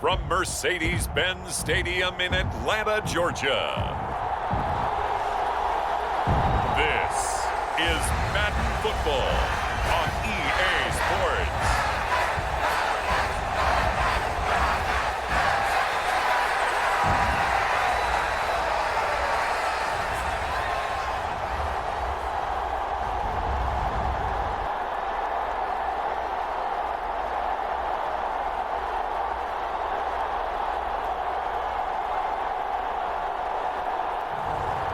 from Mercedes-Benz Stadium in Atlanta, Georgia. This is Madden Football on EA Sports.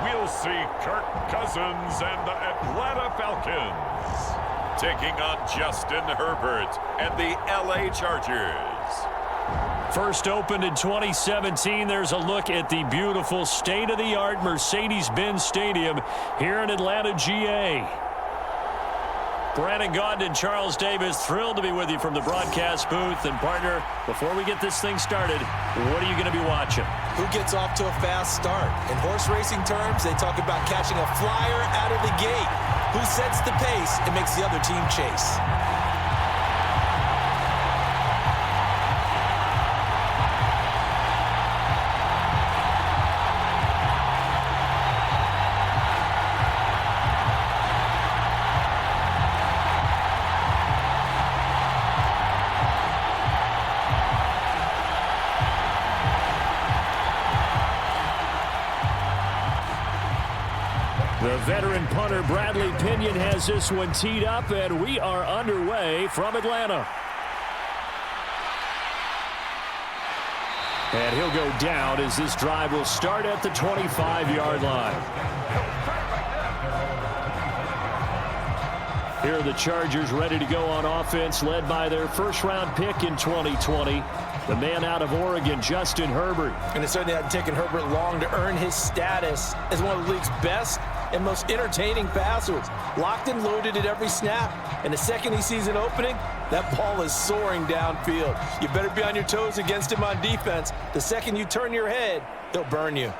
We'll see Kirk Cousins and the Atlanta Falcons taking on Justin Herbert and the LA Chargers. First opened in 2017, there's a look at the beautiful state-of-the-art Mercedes-Benz Stadium here in Atlanta, GA. Brandon Gaudin and Charles Davis, thrilled to be with you from the broadcast booth. And, partner, before we get this thing started, what are you going to be watching? Who gets off to a fast start? In horse racing terms, they talk about catching a flyer out of the gate. Who sets the pace and makes the other team chase? The veteran punter Bradley Pinion has this one teed up, and we are underway from Atlanta. And he'll go down as this drive will start at the 25-yard line. Here are the Chargers ready to go on offense, led by their first-round pick in 2020, the man out of Oregon, Justin Herbert. And it certainly hadn't taken Herbert long to earn his status as one of the league's best and most entertaining passers. Locked and loaded at every snap. And the second he sees an opening, that ball is soaring downfield. You better be on your toes against him on defense. The second you turn your head, he'll burn you.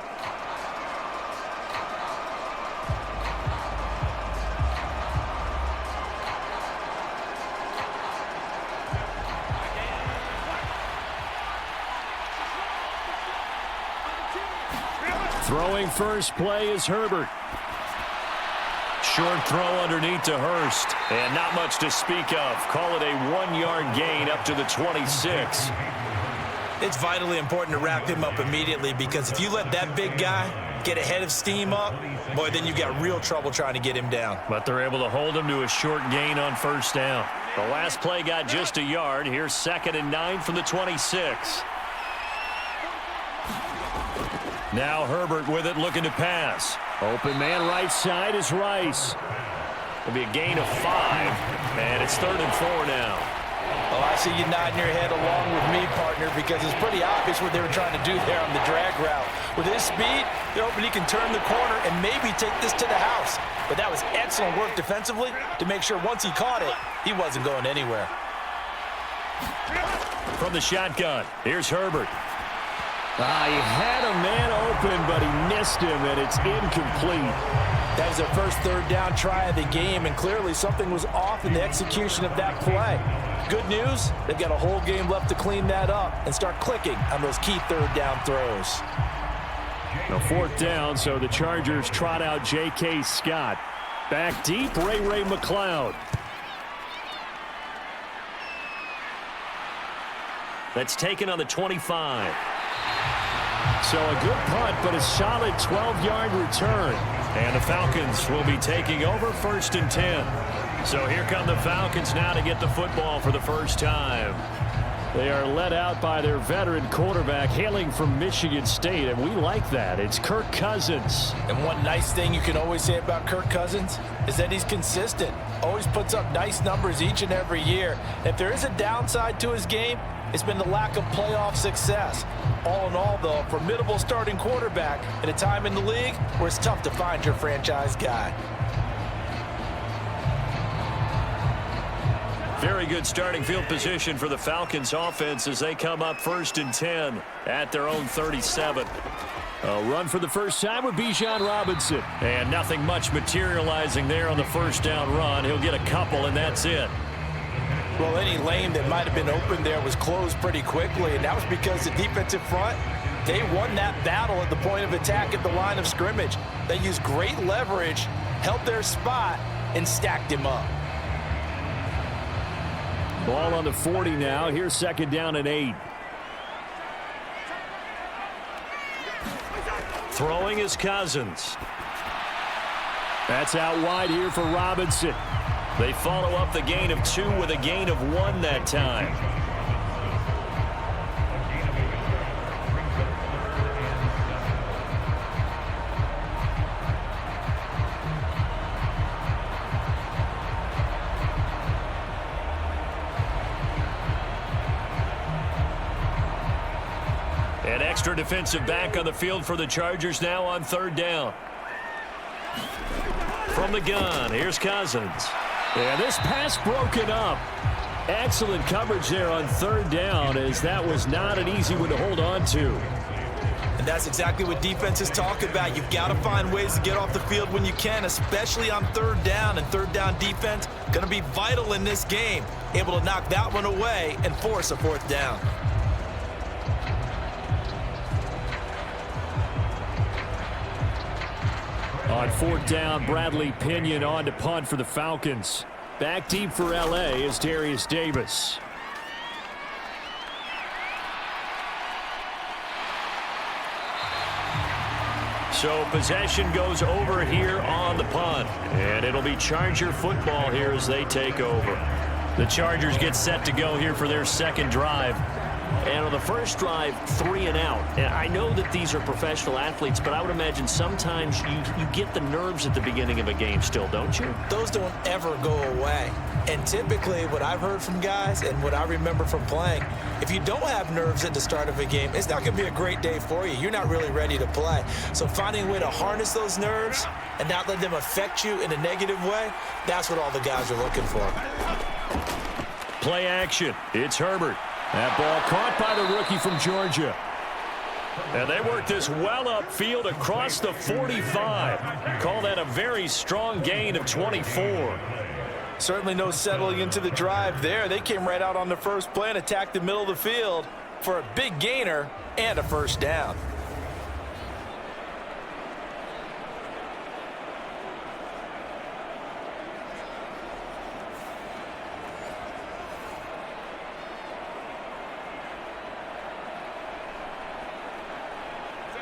Throwing first play is Herbert. Short throw underneath to Hurst. And not much to speak of. Call it a 1-yard gain up to the 26. It's vitally important to wrap him up immediately, because if you let that big guy get ahead of steam up, boy, then you've got real trouble trying to get him down. But they're able to hold him to a short gain on first down. The last play got just a yard. Here's 2nd and 9 from the 26. Now Herbert with it, looking to pass. Open man right side is Rice. It'll be a gain of 5, and it's 3rd and 4 now. Oh, I see you nodding your head along with me, partner, because it's pretty obvious what they were trying to do there on the drag route. With his speed, they're hoping he can turn the corner and maybe take this to the house. But that was excellent work defensively to make sure once he caught it, he wasn't going anywhere. From the shotgun, here's Herbert. He had a man open, but he missed him, and it's incomplete. That was their first third down try of the game, and clearly something was off in the execution of that play. Good news, they've got a whole game left to clean that up and start clicking on those key third down throws. Now 4th down, so the Chargers trot out J.K. Scott. Back deep, Ray McLeod. That's taken on the 25. So a good punt, but a solid 12-yard return. And the Falcons will be taking over 1st and 10. So here come the Falcons now to get the football for the first time. They are led out by their veteran quarterback hailing from Michigan State, and we like that. It's Kirk Cousins. And one nice thing you can always say about Kirk Cousins is that he's consistent. Always puts up nice numbers each and every year. If there is a downside to his game, it's been the lack of playoff success. All in all, though, a formidable starting quarterback at a time in the league where it's tough to find your franchise guy. Very good starting field position for the Falcons offense as they come up 1st and 10 at their own 37. A run for the first time with Bijan Robinson. And nothing much materializing there on the first down run. He'll get a couple, and that's it. Well, any lane that might have been open there was closed pretty quickly, and that was because the defensive front, they won that battle at the point of attack at the line of scrimmage. They used great leverage, held their spot, and stacked him up. Ball on the 40 now. Here's second down and 8. Throwing is Cousins. That's out wide here for Robinson. They follow up the gain of 2 with a gain of 1 that time. An extra defensive back on the field for the Chargers now on third down. From the gun, here's Cousins. And this pass broken up. Excellent coverage there on third down, as that was not an easy one to hold on to. And that's exactly what defenses talk about. You've got to find ways to get off the field when you can, especially on third down. And third down defense going to be vital in this game. Able to knock that one away and force a fourth down. On fourth down, Bradley Pinion on to punt for the Falcons. Back deep for L.A. is Darius Davis. So possession goes over here on the punt. And it'll be Charger football here as they take over. The Chargers get set to go here for their second drive. And on the first drive, 3 and out. And I know that these are professional athletes, but I would imagine sometimes you get the nerves at the beginning of a game still, don't you? Those don't ever go away. And typically what I've heard from guys and what I remember from playing, if you don't have nerves at the start of a game, it's not going to be a great day for you. You're not really ready to play. So finding a way to harness those nerves and not let them affect you in a negative way, that's what all the guys are looking for. Play action. It's Herbert. That ball caught by the rookie from Georgia. And they work this well upfield across the 45. Call that a very strong gain of 24. Certainly no settling into the drive there. They came right out on the first play and attacked the middle of the field for a big gainer and a first down.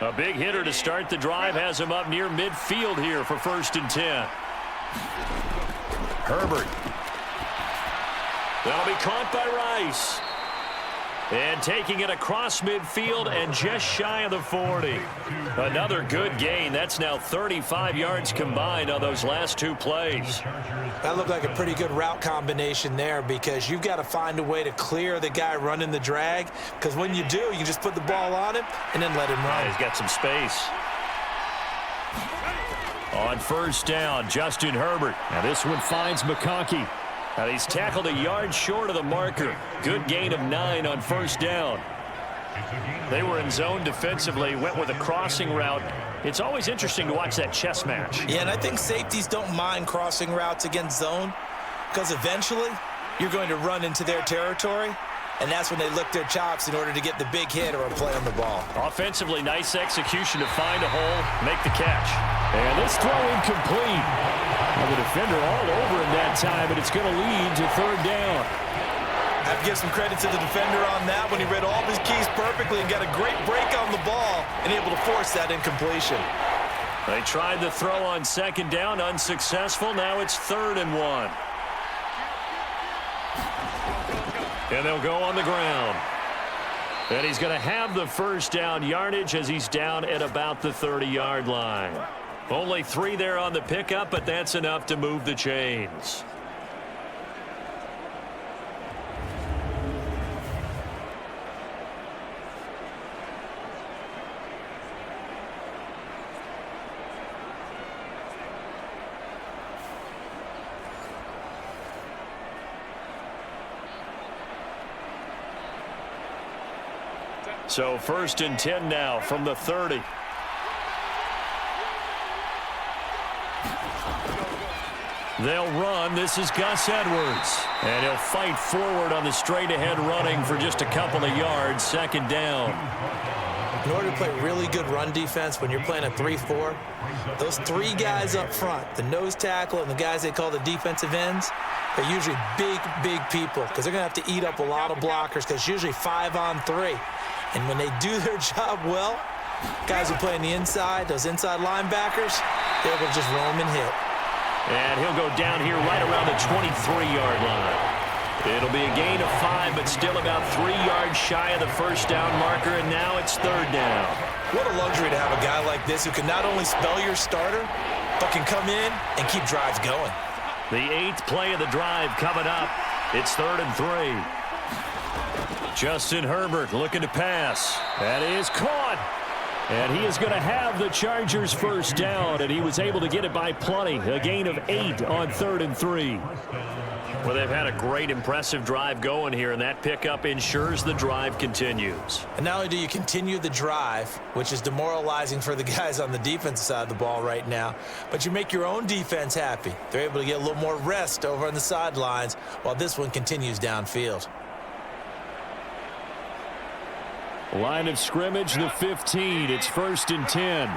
A big hitter to start the drive has him up near midfield here for 1st and 10. Herbert. That'll be caught by Rice. And taking it across midfield and just shy of the 40. Another good gain. That's now 35 yards combined on those last 2 plays. That looked like a pretty good route combination there, because you've got to find a way to clear the guy running the drag, because when you do, you can just put the ball on him and then let him run. He's got some space. On first down, Justin Herbert. Now this one finds McConkey. Now he's tackled a yard short of the marker. Good gain of 9 on first down. They were in zone defensively, went with a crossing route. It's always interesting to watch that chess match. Yeah, and I think safeties don't mind crossing routes against zone, because eventually you're going to run into their territory, and that's when they lick their chops in order to get the big hit or a play on the ball. Offensively, nice execution to find a hole, make the catch. And this throw incomplete. Well, the defender all over him that time, but it's going to lead to third down. I have to give some credit to the defender on that when he read all of his keys perfectly and got a great break on the ball and able to force that incompletion. They tried the throw on second down, unsuccessful. Now it's 3rd and 1. And they'll go on the ground. And he's going to have the first down yardage as he's down at about the 30-yard line. Only 3 there on the pickup, but that's enough to move the chains. So 1st and 10 now from the 30. They'll run. This is Gus Edwards. And he'll fight forward on the straight-ahead running for just a couple of yards. Second down. In order to play really good run defense when you're playing a 3-4, those three guys up front, the nose tackle and the guys they call the defensive ends, they're usually big people because they're going to have to eat up a lot of blockers because it's usually 5-on-3. And when they do their job well, guys who play on the inside, those inside linebackers, they're able to just roam and hit. And he'll go down here right around the 23-yard line. It'll be a gain of 5, but still about 3 yards shy of the first down marker, and now it's third down. What a luxury to have a guy like this who can not only spell your starter, but can come in and keep drives going. The 8th play of the drive coming up. It's 3rd and 3. Justin Herbert looking to pass. That is caught. And he is going to have the Chargers first down, and he was able to get it by plenty. A gain of 8 on 3rd and 3. Well, they've had a great, impressive drive going here, and that pickup ensures the drive continues. And not only do you continue the drive, which is demoralizing for the guys on the defensive side of the ball right now, but you make your own defense happy. They're able to get a little more rest over on the sidelines while this one continues downfield. Line of scrimmage, the 15. It's 1st and 10.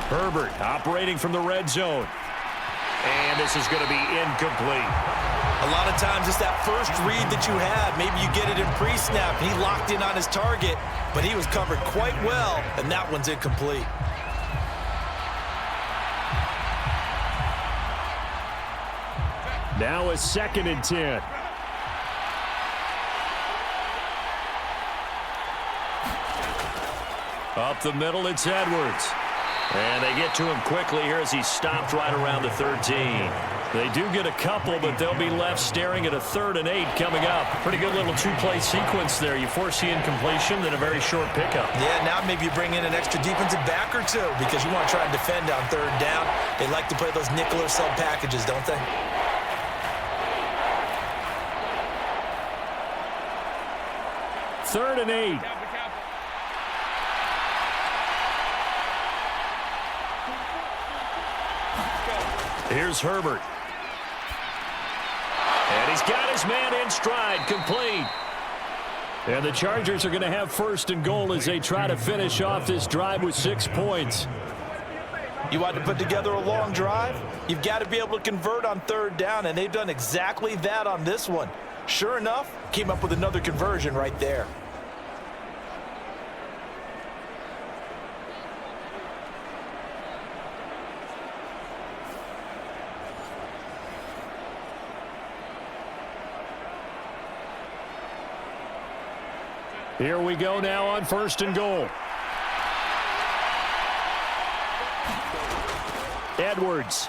Herbert operating from the red zone. And this is going to be incomplete. A lot of times it's that first read that you have. Maybe you get it in pre-snap. He locked in on his target, but he was covered quite well, and that one's incomplete. Now a 2nd and 10. Up the middle, it's Edwards. And they get to him quickly here as he stopped right around the 13. They do get a couple, but they'll be left staring at a 3rd and 8 coming up. Pretty good little two-play sequence there. You force the incompletion, then a very short pickup. Yeah, now maybe you bring in an extra defensive back or two because you want to try and defend on 3rd down. They like to play those nickel or sub packages, don't they? Third and 8. Here's Herbert. And he's got his man in stride, complete. And the Chargers are going to have 1st and goal as they try to finish off this drive with 6 points. You want to put together a long drive? You've got to be able to convert on 3rd down, and they've done exactly that on this one. Sure enough, came up with another conversion right there. Here we go now on 1st and goal. Edwards.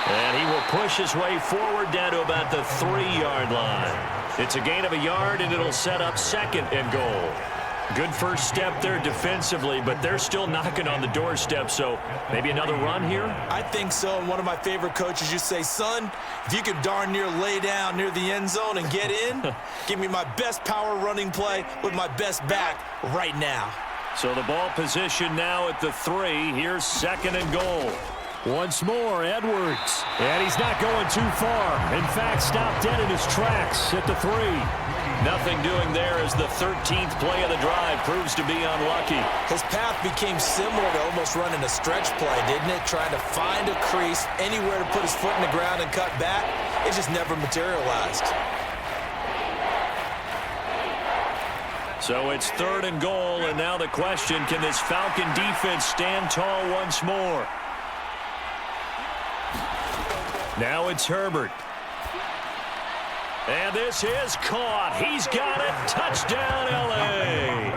And he will push his way forward down to about the 3-yard line. It's a gain of a yard, and it'll set up 2nd and goal. Good first step there defensively, but they're still knocking on the doorstep, so maybe another run here? I think so, and one of my favorite coaches used to say, son, if you can darn near lay down near the end zone and get in, give me my best power running play with my best back right now. So the ball position now at the 3. Here's 2nd and goal. Once more, Edwards. And he's not going too far. In fact, stopped dead in his tracks at the 3. Nothing doing there as the 13th play of the drive proves to be unlucky. His path became similar to almost running a stretch play, didn't it? Trying to find a crease, anywhere to put his foot in the ground and cut back. It just never materialized. So it's 3rd and goal, and now the question, can this Falcon defense stand tall once more? Now it's Herbert. And this is caught. He's got it. Touchdown, L.A.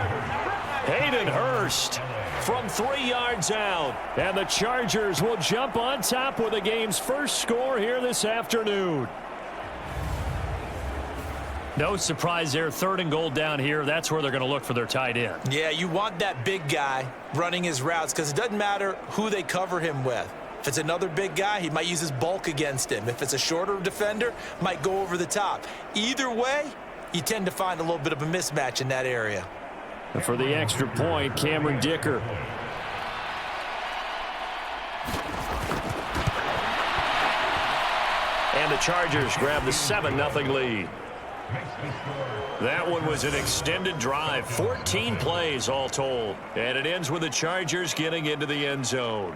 Hayden Hurst from 3 yards out. And the Chargers will jump on top with the game's first score here this afternoon. No surprise there. 3rd and goal down here. That's where they're going to look for their tight end. Yeah, you want that big guy running his routes because it doesn't matter who they cover him with. If it's another big guy, he might use his bulk against him. If it's a shorter defender, might go over the top. Either way, you tend to find a little bit of a mismatch in that area. And for the extra point, Cameron Dicker. the Chargers grab the 7-0 lead. That one was an extended drive, 14 plays all told. And it ends with the Chargers getting into the end zone.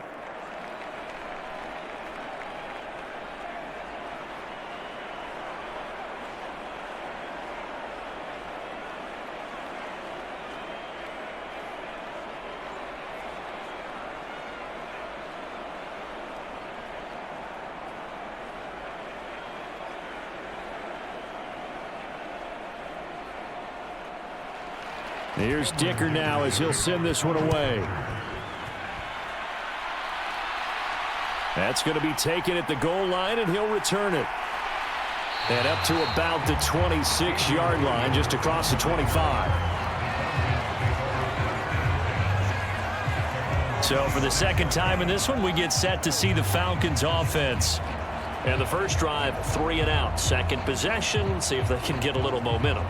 Here's Dicker now as he'll send this one away. That's going to be taken at the goal line, and he'll return it. And up to about the 26-yard line, just across the 25. So for the second time in this one, we get set to see the Falcons offense. And the first drive, 3 and out. Second possession, see if they can get a little momentum.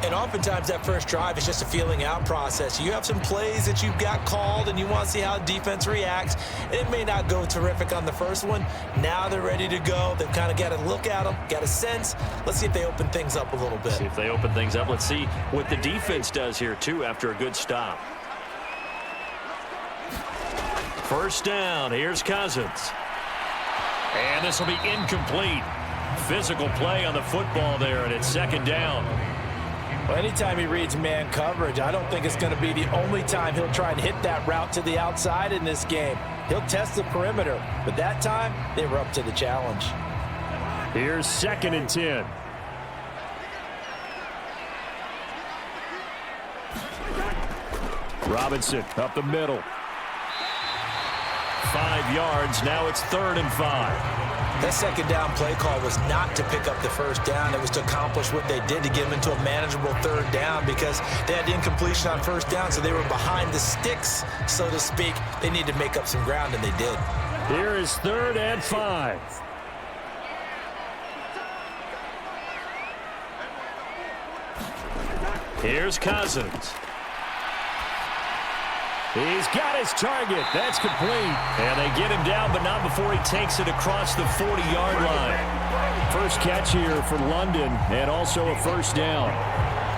And oftentimes that first drive is just a feeling out process. You have some plays that you've got called and you want to see how the defense reacts. And it may not go terrific on the first one. Now they're ready to go. They've kind of got to look at them, got a sense. Let's see if they open things up a little bit. See if they open things up. Let's see what the defense does here, too, after a good stop. First down. Here's Cousins. And this will be incomplete. Physical play on the football there, and it's second down. Well, anytime he reads man coverage, I don't think it's going to be the only time he'll try and hit that route to the outside in this game. He'll test the perimeter, but that time they were up to the challenge. Here's 2nd and 10. Robinson up the middle. 5 yards. Now it's 3rd and 5. That second down play call was not to pick up the first down. It was to accomplish what they did to get them into a manageable 3rd down because they had incompletion on first down, so they were behind the sticks, so to speak. They needed to make up some ground, and they did. Here is 3rd and 5. Here's Cousins. He's got his target. That's complete. And they get him down, but not before he takes it across the 40-yard line. First catch here for London, and also a first down.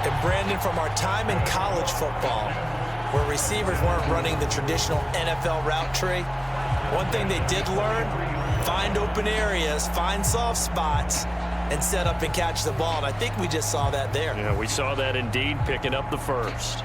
And Brandon, from our time in college football, where receivers weren't running the traditional NFL route tree, one thing they did learn, find open areas, find soft spots, and set up and catch the ball. And I think we just saw that there. Yeah, we saw that indeed, picking up the first.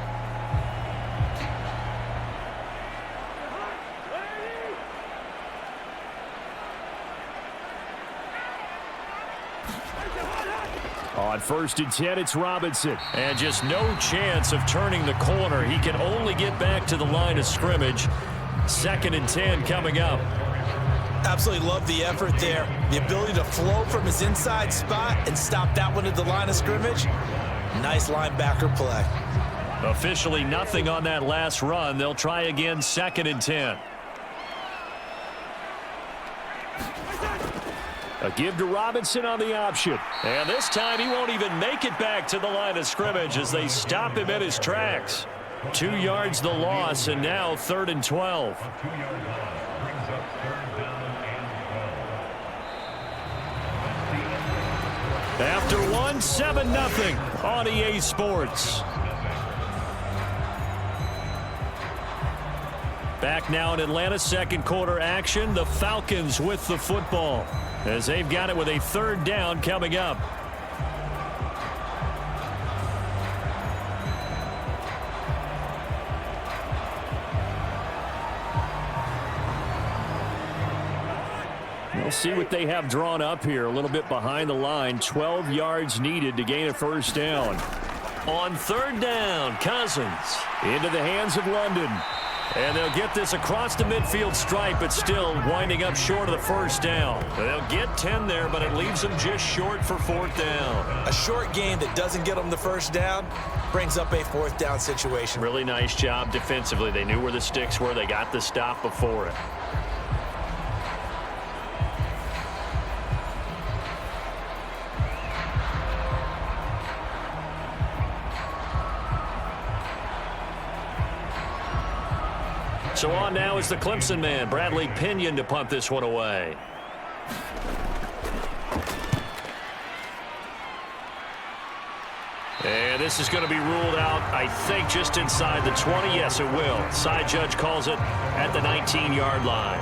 On 1st and 10, it's Robinson. And just no chance of turning the corner. He can only get back to the line of scrimmage. 2nd and 10 coming up. Absolutely love the effort there. The ability to flow from his inside spot and stop that one at the line of scrimmage. Nice linebacker play. Officially nothing on that last run. They'll try again, 2nd and 10. A give to Robinson on the option. And this time he won't even make it back to the line of scrimmage as they stop him in his tracks. 2 yards the loss, and now 3rd and 12. After one, 7-0 on EA Sports. Back now in Atlanta, second quarter action. The Falcons with the football as they've got it with a 3rd down coming up. We'll see what they have drawn up here. A little bit behind the line. 12 yards needed to gain a first down. On 3rd down, Cousins into the hands of London. And they'll get this across the midfield stripe, but still winding up short of the first down. They'll get 10 there, but it leaves them just short for 4th down. A short game that doesn't get them the first down brings up a 4th down situation. Really nice job defensively. They knew where the sticks were. They got the stop before it. So on now is the Clemson man, Bradley Pinion, to punt this one away. And this is going to be ruled out, I think, just inside the 20. Yes, it will. Side judge calls it at the 19-yard line.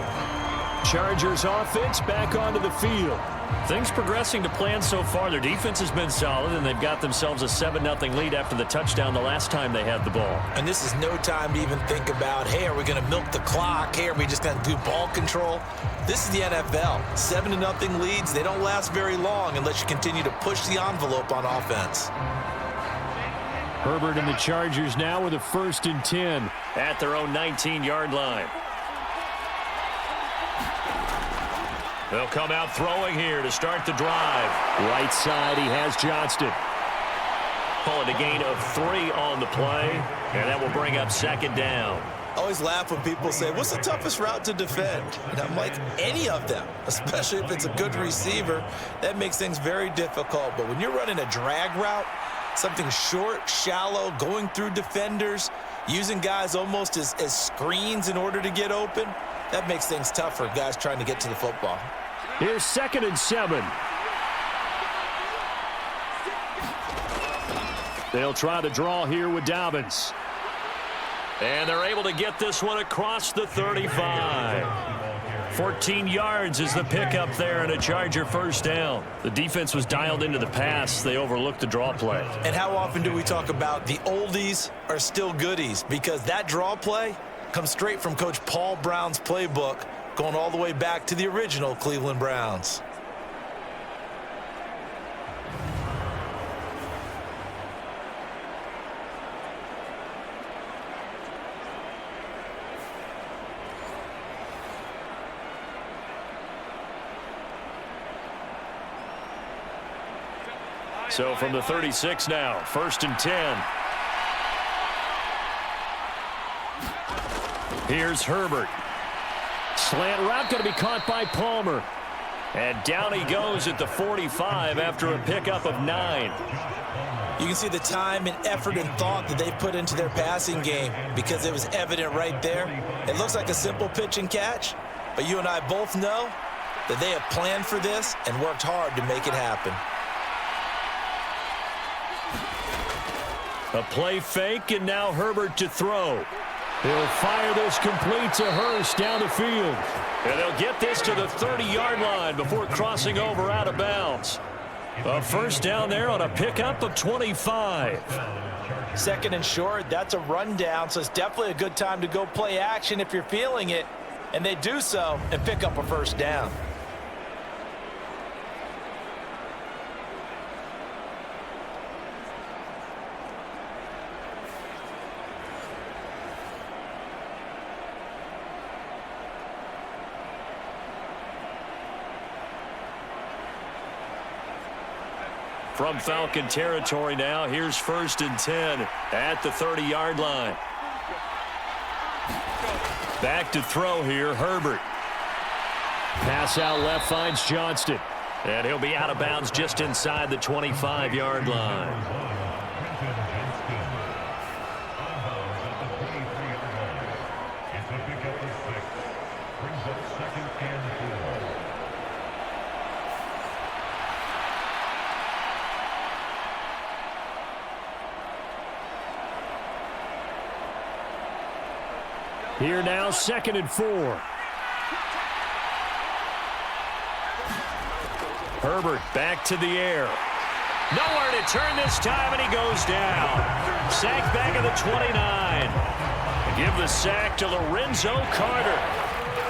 Chargers offense back onto the field. Things progressing to plan so far. Their defense has been solid, and they've got themselves a 7-0 lead after the touchdown the last time they had the ball. And this is no time to even think about, hey, are we going to milk the clock? Hey, are we just going to do ball control? This is the NFL. 7-0 leads, they don't last very long unless you continue to push the envelope on offense. Herbert and the Chargers now with a 1st and 10 at their own 19-yard line. They'll come out throwing here to start the drive. Right side, he has Johnston. Call it a gain of 3 on the play, and that will bring up 2nd down. I always laugh when people say, what's the toughest route to defend? And I'm like, any of them, especially if it's a good receiver. That makes things very difficult. But when you're running a drag route, something short, shallow, going through defenders, using guys almost as screens in order to get open, that makes things tough for guys trying to get to the football. Here's 2nd and 7. They'll try the draw here with Dobbins. And they're able to get this one across the 35. 14 yards is the pickup there and a Charger 1st down. The defense was dialed into the pass. They overlooked the draw play. And how often do we talk about the oldies are still goodies? Because that draw play comes straight from Coach Paul Brown's playbook, going all the way back to the original Cleveland Browns. So from the 36 now, 1st and 10. Here's Herbert. Slant route going to be caught by Palmer. And down he goes at the 45 after a pickup of 9. You can see the time and effort and thought that they put into their passing game because it was evident right there. It looks like a simple pitch and catch, but you and I both know that they have planned for this and worked hard to make it happen. A play fake, and now Herbert to throw. He'll fire this complete to Hurst down the field. And they'll get this to the 30-yard line before crossing over out of bounds. A 1st down there on a pickup of 25. 2nd and short, that's a rundown, so it's definitely a good time to go play action if you're feeling it. And they do so and pick up a 1st down. From Falcon territory now, here's 1st and 10 at the 30-yard line. Back to throw here, Herbert. Pass out left finds Johnston. And he'll be out of bounds just inside the 25-yard line. Here now, 2nd and 4. Herbert back to the air. Nowhere to turn this time, and he goes down. Sacked back at the 29. Give the sack to Lorenzo Carter.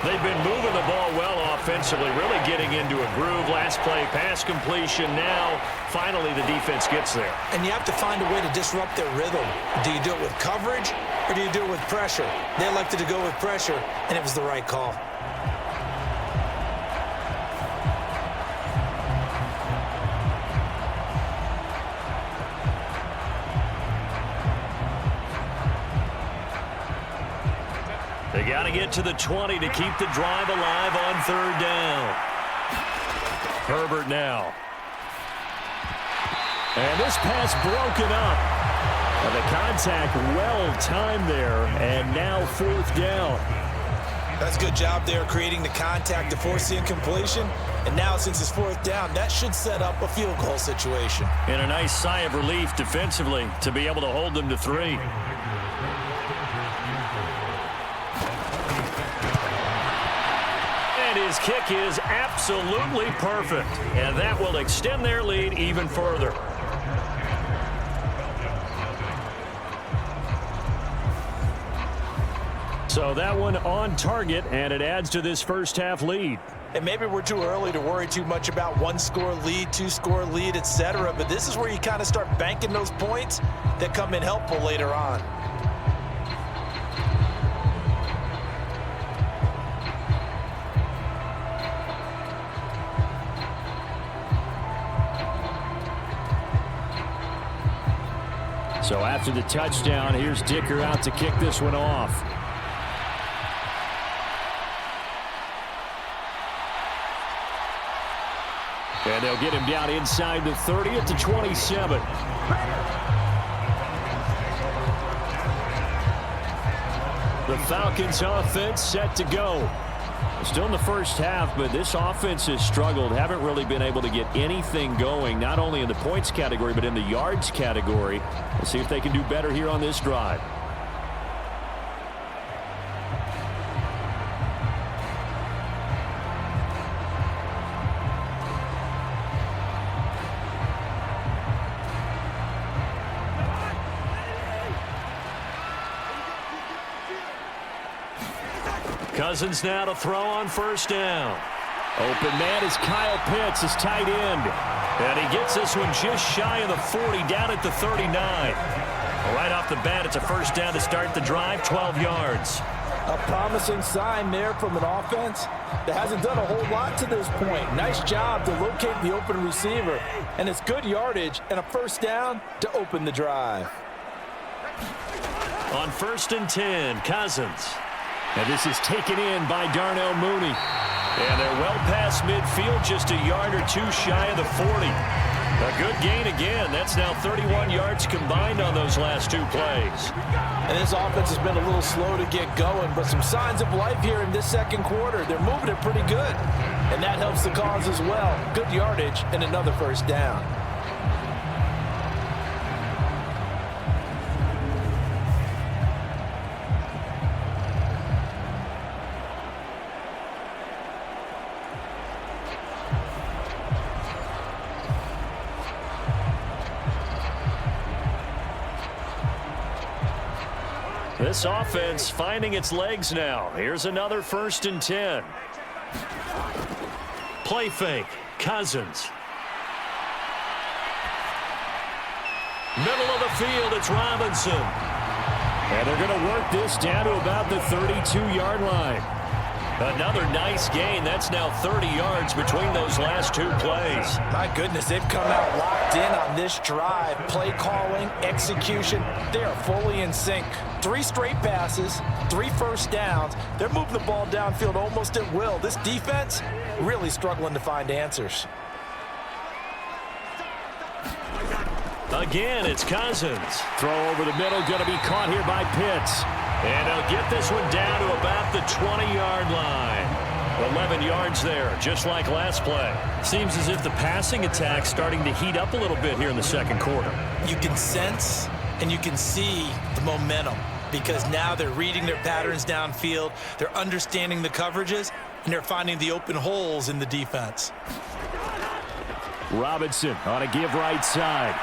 They've been moving the ball well offensively, really getting into a groove. Last play, pass completion. Now, finally, the defense gets there. And you have to find a way to disrupt their rhythm. Do you do it with coverage, or do you do it with pressure? They elected to go with pressure, and it was the right call. They got to get to the 20 to keep the drive alive on 3rd down. Herbert now. And this pass broken up. And the contact well timed there, and now 4th down. That's a good job there creating the contact to force the incompletion. And now since it's fourth down, that should set up a field goal situation. And a nice sigh of relief defensively to be able to hold them to 3. And his kick is absolutely perfect. And that will extend their lead even further. So that one on target, and it adds to this first half lead. And maybe we're too early to worry too much about 1-score lead, 2-score lead, etc. But this is where you kind of start banking those points that come in helpful later on. So after the touchdown, here's Dicker out to kick this one off. And they'll get him down inside the 30 at the 27. The Falcons offense set to go. Still in the first half, but this offense has struggled. Haven't really been able to get anything going, not only in the points category, but in the yards category. We'll see if they can do better here on this drive. Cousins now to throw on first down. Open man is Kyle Pitts, his tight end. And he gets this one just shy of the 40, down at the 39. Right off the bat, it's a first down to start the drive, 12 yards. A promising sign there from an offense that hasn't done a whole lot to this point. Nice job to locate the open receiver. And it's good yardage and a first down to open the drive. On first and 10, Cousins. And this is taken in by Darnell Mooney. And they're well past midfield, just a yard or two shy of the 40. A good gain again. That's now 31 yards combined on those last 2 plays. And this offense has been a little slow to get going, but some signs of life here in this second quarter. They're moving it pretty good. And that helps the cause as well. Good yardage and another first down. This offense finding its legs now. Here's another first and 10. Play fake. Cousins. Middle of the field, it's Robinson. And they're going to work this down to about the 32-yard line. Another nice gain. That's now 30 yards between those last 2 plays. My goodness, they've come out locked in on this drive. Play calling, execution, they are fully in sync. 3 straight passes, 3 first downs. They're moving the ball downfield almost at will. This defense really struggling to find answers. Again, it's Cousins. Throw over the middle, going to be caught here by Pitts. And he'll get this one down to about the 20-yard line. 11 yards there, just like last play. Seems as if the passing attack's starting to heat up a little bit here in the second quarter. You can sense and you can see the momentum because now they're reading their patterns downfield, they're understanding the coverages, and they're finding the open holes in the defense. Robinson on a give right side.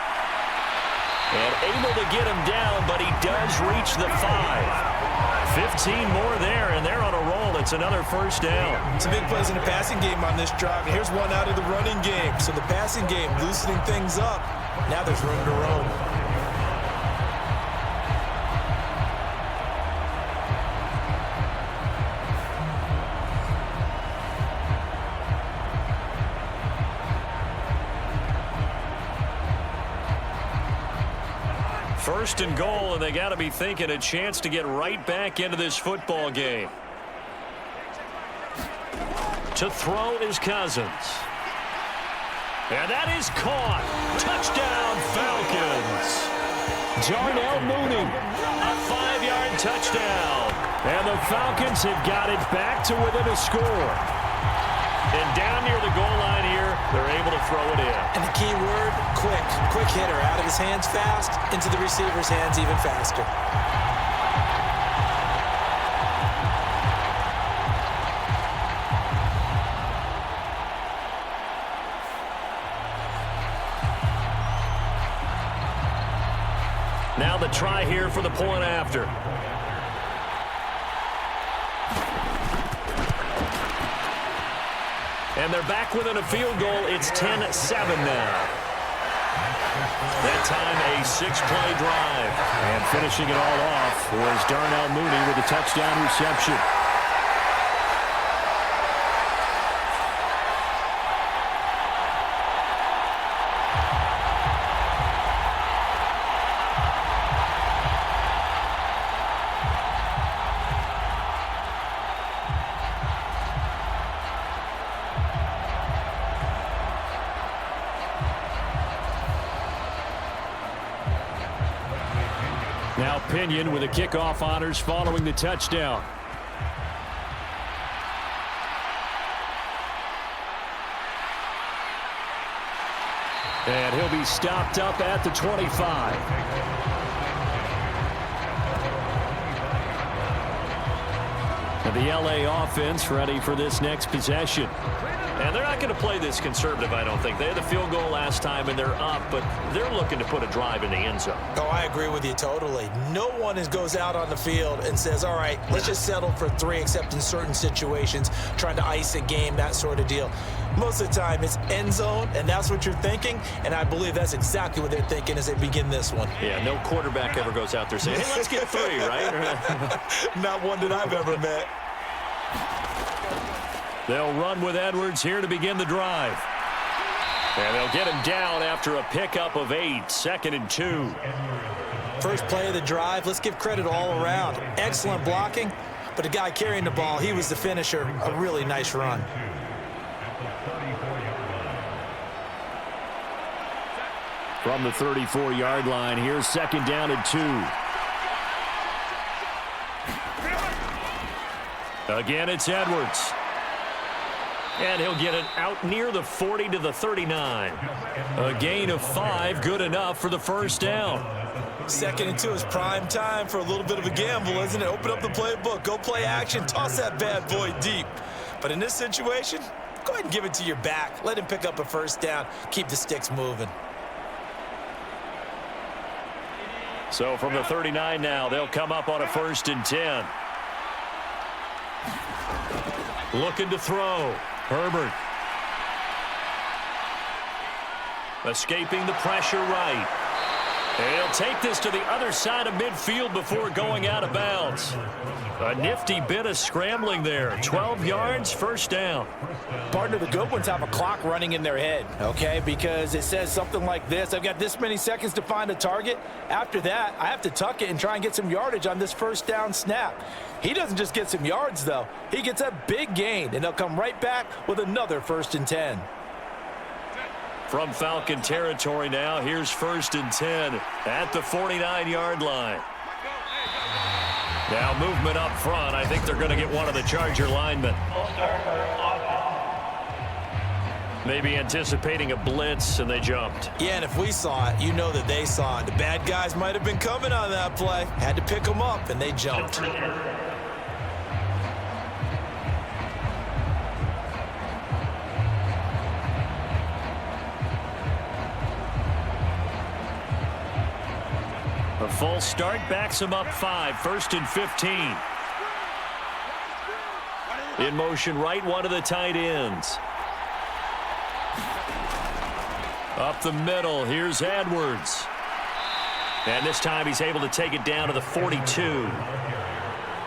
And able to get him down, but he does reach the 5. 15 more there, and they're on a roll. It's another first down. Some big plays in the passing game on this drive. And here's one out of the running game. So the passing game loosening things up. Now there's room to roam. First and goal, and they got to be thinking a chance to get right back into this football game. To throw is Cousins. And that is caught. Touchdown, Falcons. Darnell Mooney, a 5-yard touchdown. And the Falcons have got it back to within a score. And down near the goal line here, they're able to throw it in. And the key word, quick. Quick hitter. Out of his hands fast, into the receiver's hands even faster. Now the try here for the point after. And they're back within a field goal. It's 10-7 now. That time a 6-play drive. And finishing it all off was Darnell Mooney with a touchdown reception. Now Pinion with the kickoff honors following the touchdown. And he'll be stopped up at the 25. And the LA offense ready for this next possession. And they're not going to play this conservative, I don't think. They had the field goal last time, and they're up, but they're looking to put a drive in the end zone. Oh, I agree with you totally. No one goes out on the field and says, all right, let's just settle for 3, except in certain situations, trying to ice a game, that sort of deal. Most of the time, it's end zone, and that's what you're thinking, and I believe that's exactly what they're thinking as they begin this one. Yeah, no quarterback ever goes out there saying, hey, let's get 3, right? Not one that I've ever met. They'll run with Edwards here to begin the drive. And they'll get him down after a pickup of 8, 2nd and 2. First play of the drive, let's give credit all around. Excellent blocking, but the guy carrying the ball, he was the finisher. A really nice run. From the 34-yard line, here's 2nd down and 2. Again, it's Edwards. And he'll get it out near the 40 to the 39. A gain of 5, good enough for the first down. 2nd and 2 is prime time for a little bit of a gamble, isn't it? Open up the playbook, go play action, toss that bad boy deep. But in this situation, go ahead and give it to your back. Let him pick up a first down, keep the sticks moving. So from the 39 now, they'll come up on a 1st and 10. Looking to throw. Herbert. Escaping the pressure right. And he'll take this to the other side of midfield before going out of bounds. A nifty bit of scrambling there. 12 yards, first down. Partner, the good ones have a clock running in their head, okay? Because it says something like this. I've got this many seconds to find a target. After that, I have to tuck it and try and get some yardage on this first down snap. He doesn't just get some yards, though. He gets a big gain, and they'll come right back with another 1st and 10. From Falcon territory now, here's 1st and 10 at the 49-yard line. Now movement up front. I think they're going to get one of the Charger linemen. Maybe anticipating a blitz, and they jumped. Yeah, and if we saw it, you know that they saw it. The bad guys might have been coming on that play. Had to pick them up, and they jumped. A full start backs him up 5, 1st and 15. In motion right, one of the tight ends. Up the middle, here's Edwards. And this time he's able to take it down to the 42.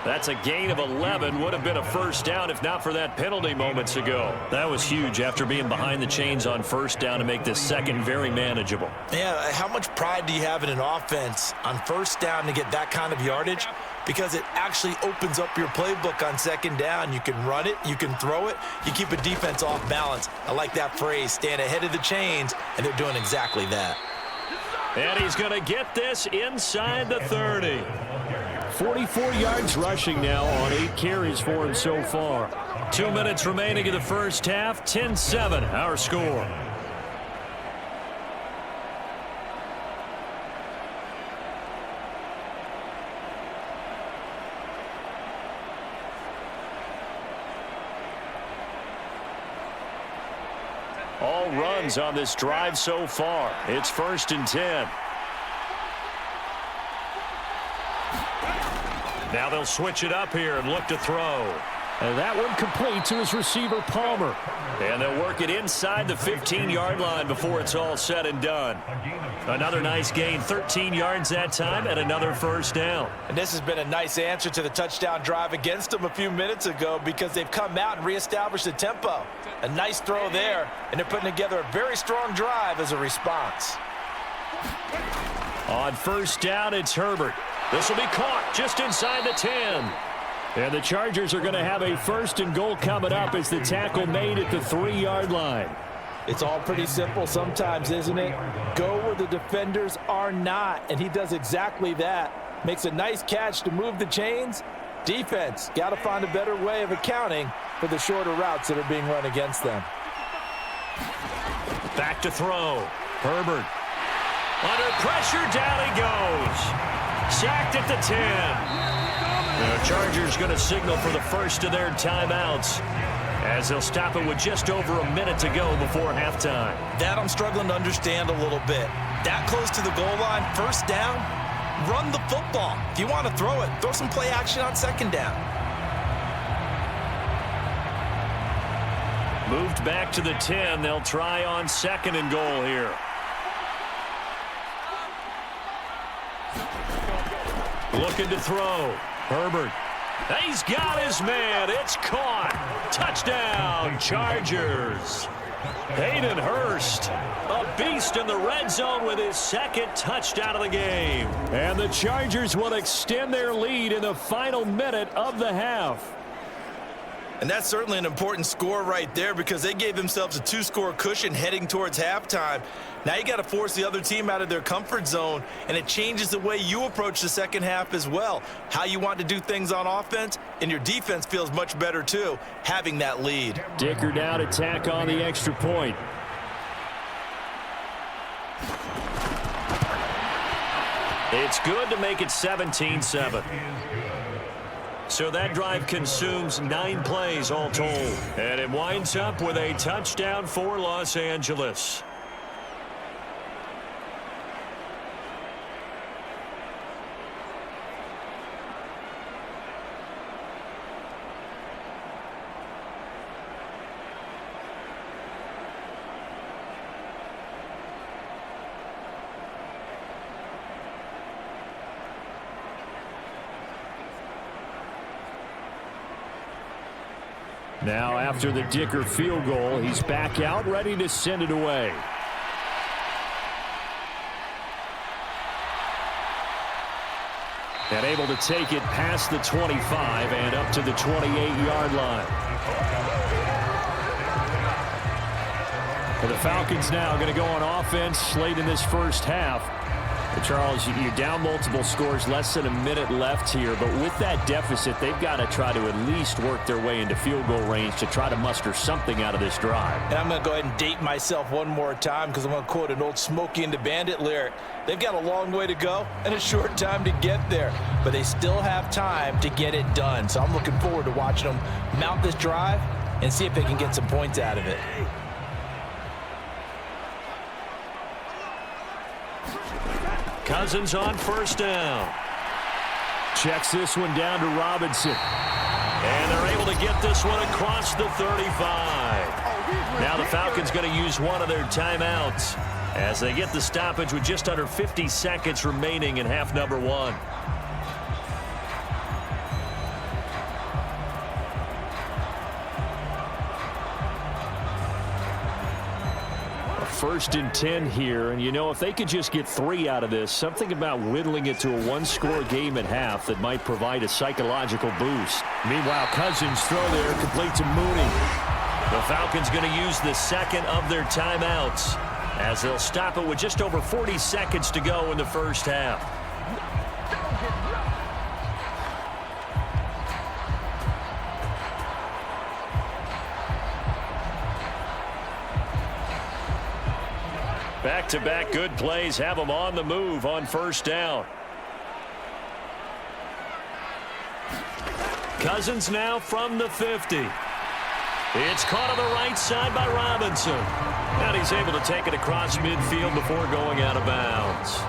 That's a gain of 11. Would have been a first down if not for that penalty moments ago. That was huge after being behind the chains on first down to make this second very manageable. Yeah, how much pride do you have in an offense on first down to get that kind of yardage? Because it actually opens up your playbook on 2nd down. You can run it, you can throw it, you keep a defense off balance. I like that phrase, stand ahead of the chains, and they're doing exactly that. And he's going to get this inside the 30. 44 yards rushing now on 8 carries for him so far. 2 minutes remaining in the first half. 10-7 our score. All runs on this drive so far. It's 1st and 10. Now they'll switch it up here and look to throw. And that one complete to his receiver, Palmer. And they'll work it inside the 15-yard line before it's all said and done. Another nice gain, 13 yards that time, and another first down. And this has been a nice answer to the touchdown drive against them a few minutes ago because they've come out and reestablished the tempo. A nice throw there, and they're putting together a very strong drive as a response. On first down, it's Herbert. This will be caught just inside the 10. And the Chargers are going to have a 1st and goal coming up as the tackle made at the 3-yard line. It's all pretty simple sometimes, isn't it? Go where the defenders are not, and he does exactly that. Makes a nice catch to move the chains. Defense, got to find a better way of accounting for the shorter routes that are being run against them. Back to throw. Herbert. Under pressure, down he goes. Sacked at the 10. The Chargers going to signal for the first of their timeouts as they'll stop it with just over a minute to go before halftime. That I'm struggling to understand a little bit. That close to the goal line, first down, run the football. If you want to throw it, throw some play action on second down. Moved back to the 10. They'll try on 2nd and goal here. Looking to throw. Herbert. He's got his man. It's caught. Touchdown, Chargers. Hayden Hurst, a beast in the red zone with his 2nd touchdown of the game. And the Chargers will extend their lead in the final minute of the half. And that's certainly an important score right there because they gave themselves a 2-score cushion heading towards halftime. Now you got to force the other team out of their comfort zone, and it changes the way you approach the second half as well. How you want to do things on offense, and your defense feels much better too, having that lead. Dicker down to tack on the extra point. It's good to make it 17-7. So that drive consumes 9 plays all told. And it winds up with a touchdown for Los Angeles. Now after the Dicker field goal, he's back out ready to send it away. And able to take it past the 25 and up to the 28-yard line. And the Falcons now going to go on offense late in this first half. But Charles, you're down multiple scores, less than a minute left here. But with that deficit, they've got to try to at least work their way into field goal range to try to muster something out of this drive. And I'm going to go ahead and date myself one more time because I'm going to quote an old Smokey and the Bandit lyric. They've got a long way to go and a short time to get there. But they still have time to get it done. So I'm looking forward to watching them mount this drive and see if they can get some points out of it. Cousins on first down. Checks this one down to Robinson. And they're able to get this one across the 35. Now the Falcons going to use one of their timeouts as they get the stoppage with just under 50 seconds remaining in half number 1. First and 10 here, and you know, if they could just get 3 out of this, something about whittling it to a 1-score game at half that might provide a psychological boost. Meanwhile, Cousins throw there, complete to Mooney. The Falcons going to use the second of their timeouts. as they'll stop it with just over 40 seconds to go in the first half. Back-to-back good plays have them on the move on first down. Cousins now from the 50. It's caught on the right side by Robinson. And he's able to take it across midfield before going out of bounds.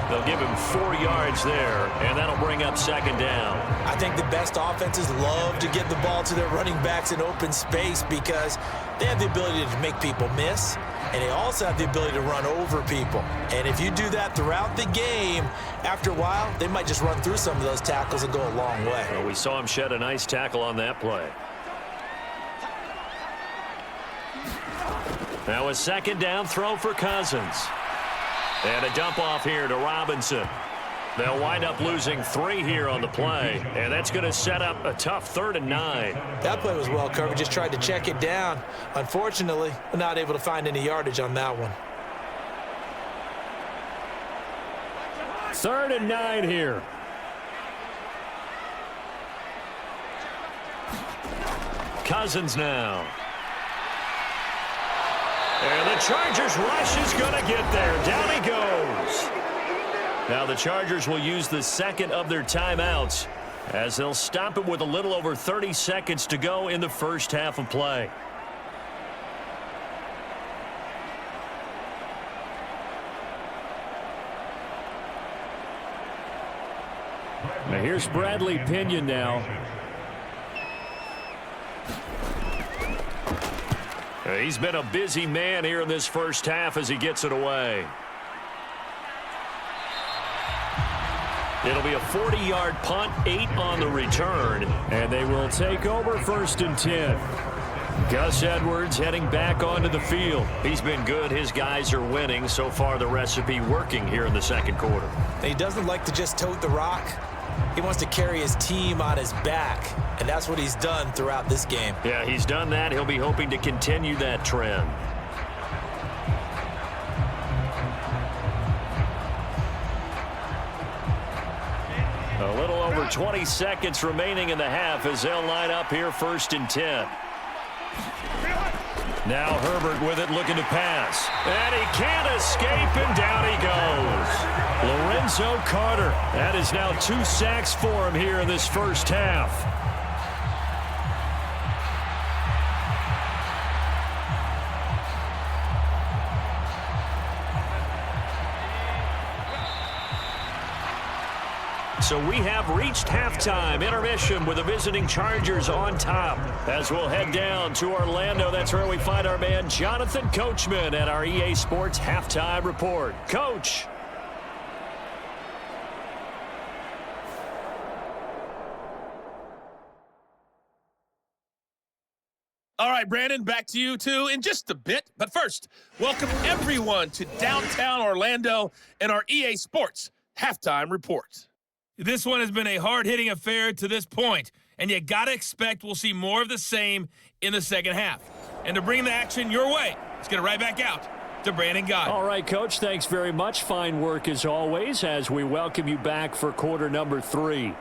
They'll give him 4 yards there, and that'll bring up second down. I think the best offenses love to get the ball to their running backs in open space because they have the ability to make people miss, and they also have the ability to run over people. And if you do that throughout the game, after a while, they might just run through some of those tackles and go a long way. Well, we saw him shed a nice tackle on that play. Now a second down throw for Cousins. And a dump off here to Robinson. They'll wind up losing 3 here on the play, and that's going to set up a tough 3rd and 9. That play was well covered. Just tried to check it down. Unfortunately, we're not able to find any yardage on that one. 3rd and 9 here. Cousins now. And the Chargers rush is going to get there. Down he goes. Now the Chargers will use the second of their timeouts as they'll stop it with a little over 30 seconds to go in the first half of play. Now here's Bradley Pinion now. He's been a busy man here in this first half as he gets it away. It'll be a 40-yard punt, 8 on the return, and they will take over 1st and 10. Gus Edwards heading back onto the field. He's been good. His guys are winning. So far, the recipe working here in the second quarter. He doesn't like to just tote the rock. He wants to carry his team on his back, and that's what he's done throughout this game. Yeah, he's done that. He'll be hoping to continue that trend. A little over 20 seconds remaining in the half as they'll line up here 1st and 10. Now Herbert with it, looking to pass. And he can't escape, and down he goes. Lorenzo Carter. That is now 2 sacks for him here in this first half. So we have reached halftime intermission with the visiting Chargers on top. As we'll head down to Orlando, that's where we find our man Jonathan Coachman at our EA Sports Halftime Report. Coach. All right, Brandon, back to you, too, in just a bit. But first, welcome everyone to downtown Orlando and our EA Sports Halftime Report. This one has been a hard-hitting affair to this point, and you got to expect we'll see more of the same in the second half. And to bring the action your way, let's get it right back out to Brandon Guy. All right, Coach, thanks very much. Fine work as always as we welcome you back for quarter number 3.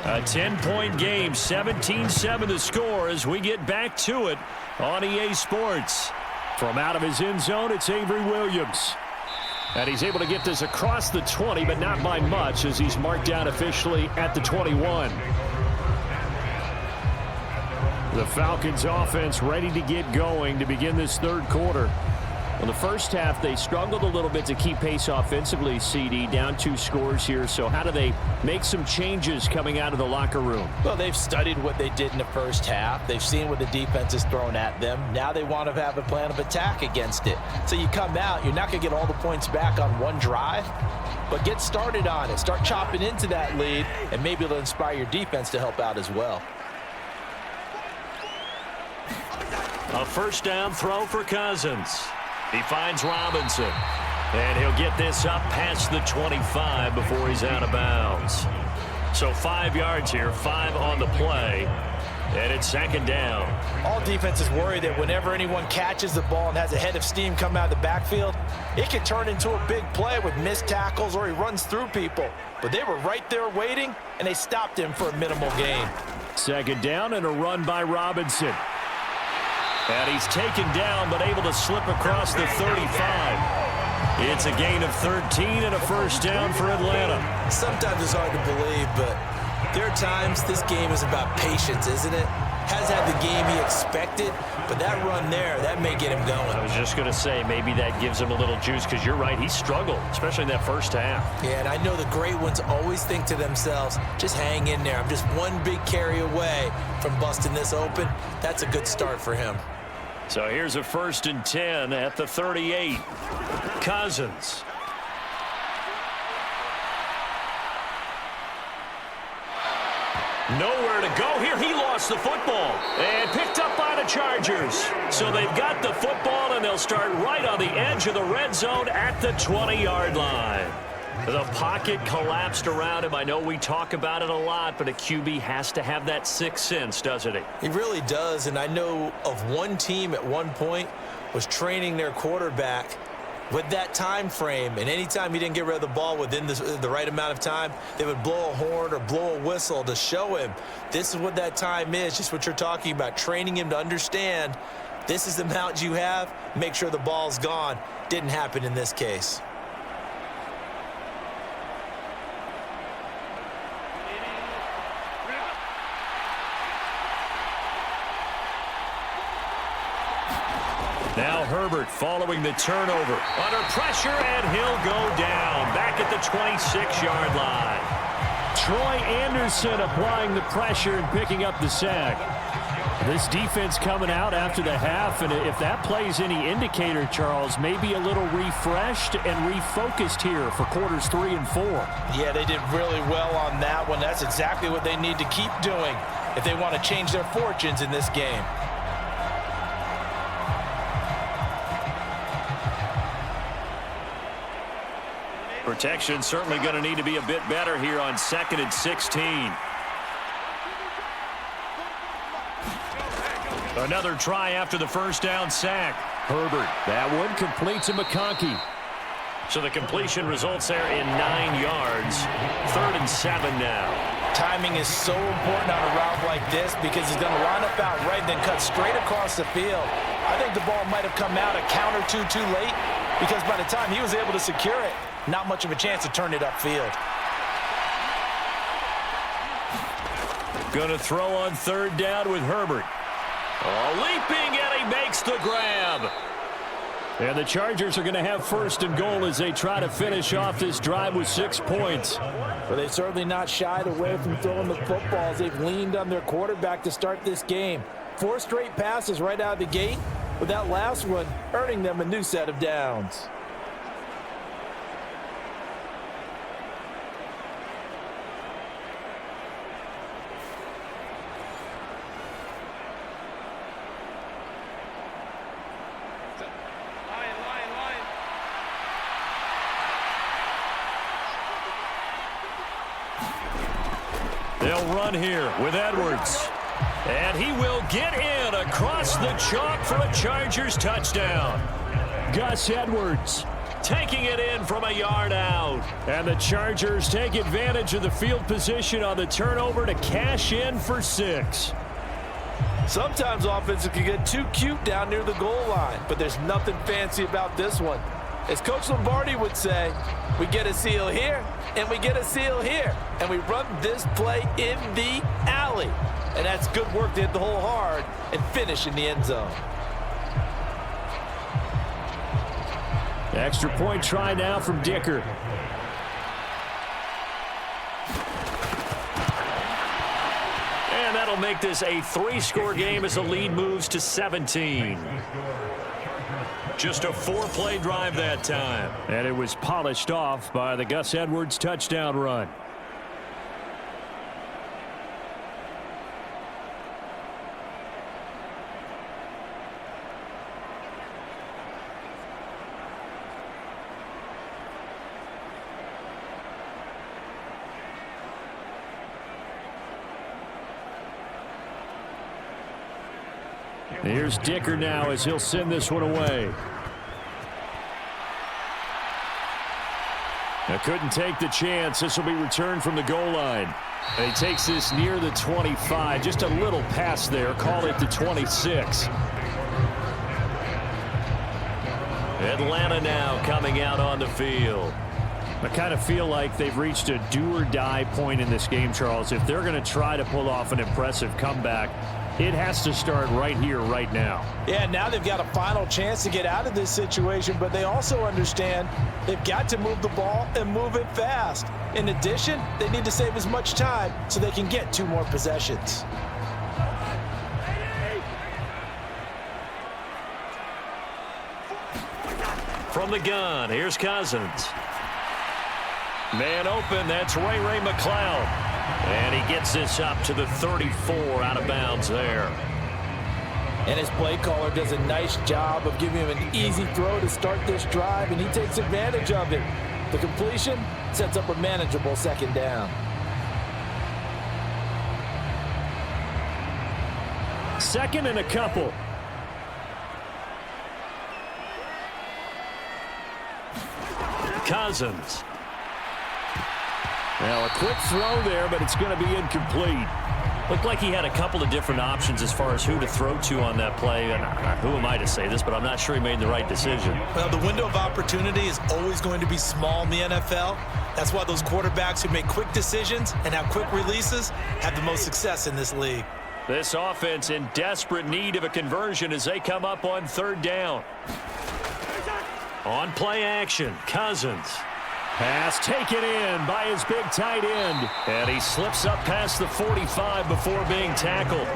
A 10-point game, 17-7 the score as we get back to it on EA Sports. From out of his end zone, it's Avery Williams. And he's able to get this across the 20, but not by much as he's marked down officially at the 21. The Falcons offense ready to get going to begin this third quarter. Well, the first half, they struggled a little bit to keep pace offensively, CD, down 2 scores here. So how do they make some changes coming out of the locker room? Well, they've studied what they did in the first half. They've seen what the defense is throwing at them. Now they want to have a plan of attack against it. So you come out, you're not going to get all the points back on one drive, but get started on it. Start chopping into that lead, and maybe it'll inspire your defense to help out as well. A first down throw for Cousins. He finds Robinson, and he'll get this up past the 25 before he's out of bounds. So 5 yards here, 5 on the play, and it's second down. All defenses worry that whenever anyone catches the ball and has a head of steam come out of the backfield, it can turn into a big play with missed tackles or he runs through people. But they were right there waiting, and they stopped him for a minimal gain. Second down and a run by Robinson. And he's taken down, but able to slip across the 35. It's a gain of 13 and a first down for Atlanta. Sometimes it's hard to believe, but there are times this game is about patience, isn't it? Has had the game he expected, but that run there, that may get him going. I was just going to say, maybe that gives him a little juice, because you're right, he struggled, especially in that first half. Yeah, and I know the great ones always think to themselves, just hang in there. I'm just one big carry away from busting this open. That's a good start for him. So here's a 1st and 10 at the 38. Cousins. Nowhere to go here. He lost the football and picked up by the Chargers. So they've got the football, and they'll start right on the edge of the red zone at the 20-yard line. The pocket collapsed around him. I know we talk about it a lot, but a QB has to have that sixth sense, doesn't he? He really does, and I know of one team at one point was training their quarterback with that time frame, and anytime he didn't get rid of the ball within the right amount of time, they would blow a horn or blow a whistle to show him this is what that time is, just what you're talking about, training him to understand this is the amount you have, make sure the ball's gone. Didn't happen in this case. Now Herbert following the turnover. Under pressure, and he'll go down. Back at the 26-yard line. Troy Anderson applying the pressure and picking up the sack. This defense coming out after the half, and if that plays any indicator, Charles, maybe a little refreshed and refocused here for quarters 3 and 4. Yeah, they did really well on that one. That's exactly what they need to keep doing if they want to change their fortunes in this game. Protection certainly going to need to be a bit better here on 2nd and 16. Another try after the first down sack. Herbert, that one complete to McConkey. So the completion results there in 9 yards. 3rd and 7 now. Timing is so important on a route like this because he's going to line up out right, then cut straight across the field. I think the ball might have come out a count or two too late because by the time he was able to secure it, not much of a chance to turn it upfield. Going to throw on 3rd down with Herbert. Oh, leaping, and he makes the grab. And the Chargers are going to have 1st and goal as they try to finish off this drive with 6 points. Well, they've certainly not shied away from throwing the footballs. They've leaned on their quarterback to start this game. 4 straight passes right out of the gate, with that last one earning them a new set of downs. They'll run here with Edwards. And he will get in across the chalk for a Chargers touchdown. Gus Edwards taking it in from a yard out. And the Chargers take advantage of the field position on the turnover to cash in for 6. Sometimes offenses can get too cute down near the goal line, but there's nothing fancy about this one. As Coach Lombardi would say, we get a seal here, and we get a seal here, and we run this play in the alley. And that's good work to hit the hole hard and finish in the end zone. Extra point try now from Dicker. And that'll make this a 3-score game as the lead moves to 17. Just a 4-play drive that time. And it was polished off by the Gus Edwards touchdown run. Here's Dicker now as he'll send this one away. Now couldn't take the chance. This will be returned from the goal line. And he takes this near the 25. Just a little pass there. Call it the 26. Atlanta now coming out on the field. I kind of feel like they've reached a do-or-die point in this game, Charles. If they're going to try to pull off an impressive comeback, it has to start right here, right now. Yeah, now they've got a final chance to get out of this situation, but they also understand they've got to move the ball and move it fast. In addition, they need to save as much time so they can get 2 more possessions. From the gun, here's Cousins. Man open, that's Ray McLeod. And he gets this up to the 34 out of bounds there. And his play caller does a nice job of giving him an easy throw to start this drive, and he takes advantage of it. The completion sets up a manageable 2nd down. 2nd and a couple. Cousins. Well, a quick throw there, but it's going to be incomplete. Looked like he had a couple of different options as far as who to throw to on that play. And who am I to say this, but I'm not sure he made the right decision. Well, the window of opportunity is always going to be small in the NFL. That's why those quarterbacks who make quick decisions and have quick releases have the most success in this league. This offense in desperate need of a conversion as they come up on 3rd down. On play action, Cousins. Pass taken in by his big tight end. And he slips up past the 45 before being tackled.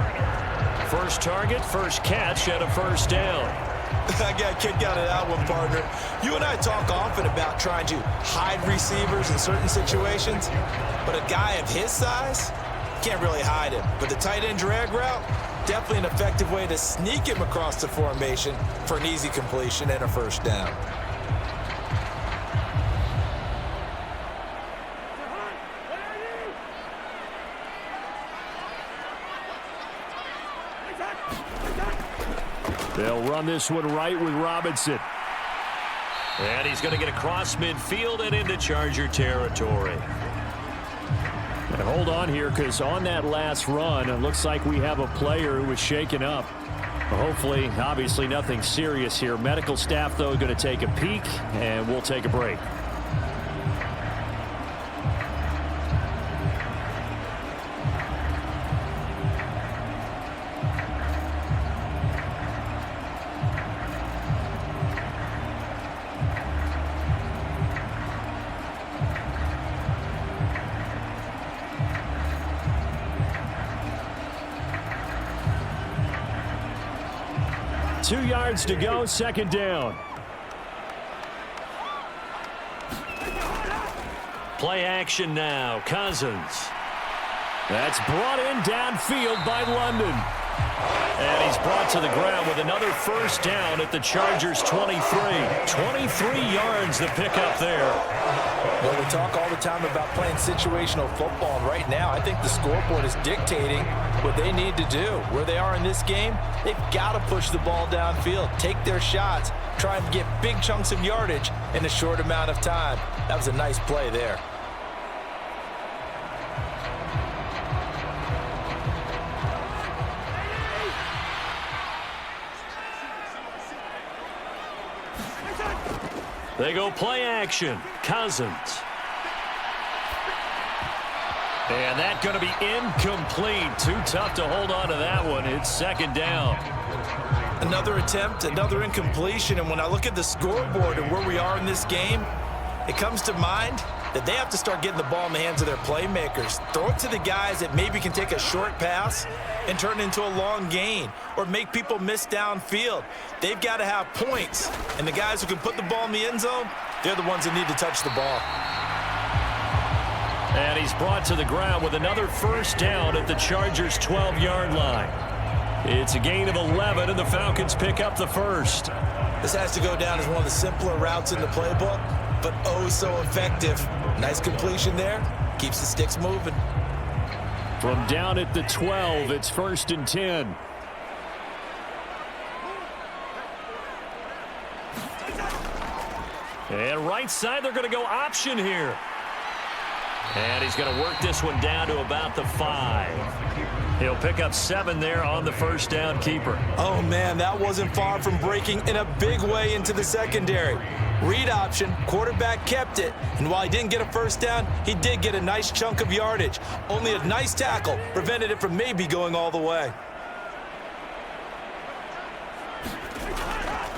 First target, first catch, and a 1st down. I got kicked out of that one, partner. You and I talk often about trying to hide receivers in certain situations, but a guy of his size can't really hide him. But the tight end drag route, definitely an effective way to sneak him across the formation for an easy completion and a 1st down. They'll run this one right with Robinson. And he's going to get across midfield and into Charger territory. And hold on here, because on that last run, it looks like we have a player who was shaken up. Hopefully, obviously nothing serious here. Medical staff, though, going to take a peek, and we'll take a break. Two yards to go, 2nd down. Play action now, Cousins. That's brought in downfield by London. And he's brought to the ground with another 1st down at the Chargers' 23. 23 yards the pickup there. Well, we talk all the time about playing situational football, and right now I think the scoreboard is dictating what they need to do. Where they are in this game, they've got to push the ball downfield, take their shots, try and get big chunks of yardage in a short amount of time. That was a nice play there. They go play action. Cousins. And that's going to be incomplete. Too tough to hold on to that one. It's 2nd down. Another attempt, another incompletion, and when I look at the scoreboard and where we are in this game, it comes to mind that they have to start getting the ball in the hands of their playmakers. Throw it to the guys that maybe can take a short pass and turn it into a long gain or make people miss downfield. They've got to have points, and the guys who can put the ball in the end zone, they're the ones that need to touch the ball. And he's brought to the ground with another first down at the Chargers' 12-yard line. It's a gain of 11, and the Falcons pick up the first. This has to go down as one of the simpler routes in the playbook, but oh so effective. Nice completion there. Keeps the sticks moving. From down at the 12, it's 1st and 10. And right side, they're going to go option here. And he's going to work this one down to about the 5. He'll pick up 7 there on the first down keeper. Oh, man, that wasn't far from breaking in a big way into the secondary. Read option, quarterback kept it, and while he didn't get a first down, he did get a nice chunk of yardage. Only a nice tackle prevented it from maybe going all the way.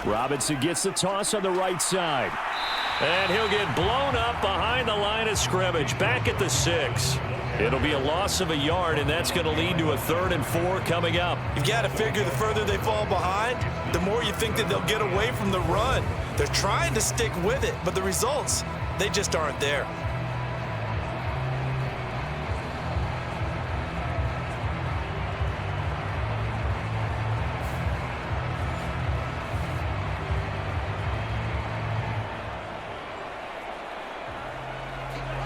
Robinson gets the toss on the right side. And he'll get blown up behind the line of scrimmage, back at the 6. It'll be a loss of a yard, and that's going to lead to a 3rd and 4 coming up. You've got to figure the further they fall behind, the more you think that they'll get away from the run. They're trying to stick with it, but the results, they just aren't there.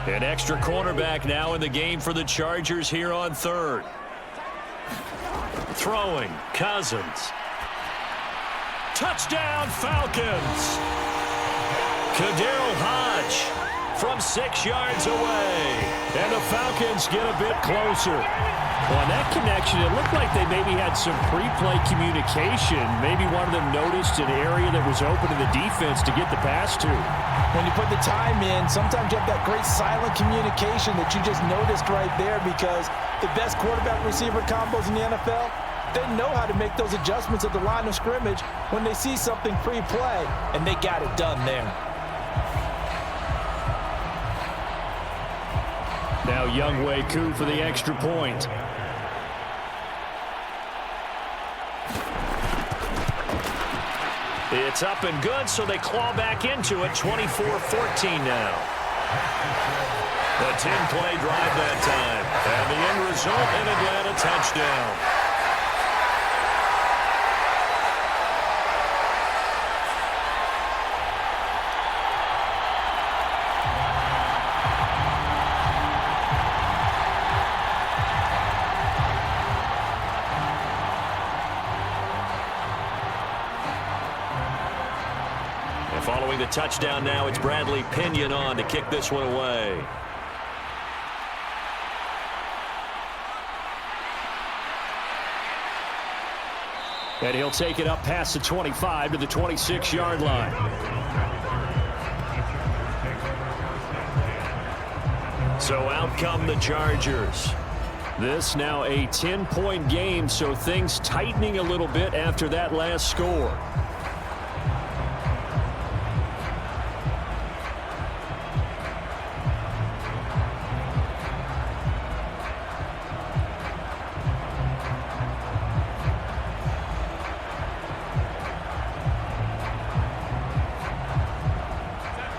An extra cornerback now in the game for the Chargers here on 3rd. Throwing, Cousins. Touchdown, Falcons. Kaderl Hodge from 6 yards away. And the Falcons get a bit closer. Well, on that connection, it looked like they maybe had some pre-play communication. Maybe one of them noticed an area that was open to the defense to get the pass to. When you put the time in, sometimes you have that great silent communication that you just noticed right there, because the best quarterback-receiver combos in the NFL, they know how to make those adjustments at the line of scrimmage when they see something pre-play, and they got it done there. Now Younghoe Koo for the extra point. It's up and good, so they claw back into it, 24-14 now. A 10-play drive that time, and the end result, an Atlanta touchdown. Following the touchdown now, it's Bradley Pinion on to kick this one away. And he'll take it up past the 25 to the 26-yard line. So out come the Chargers. This now a 10-point game, so things tightening a little bit after that last score.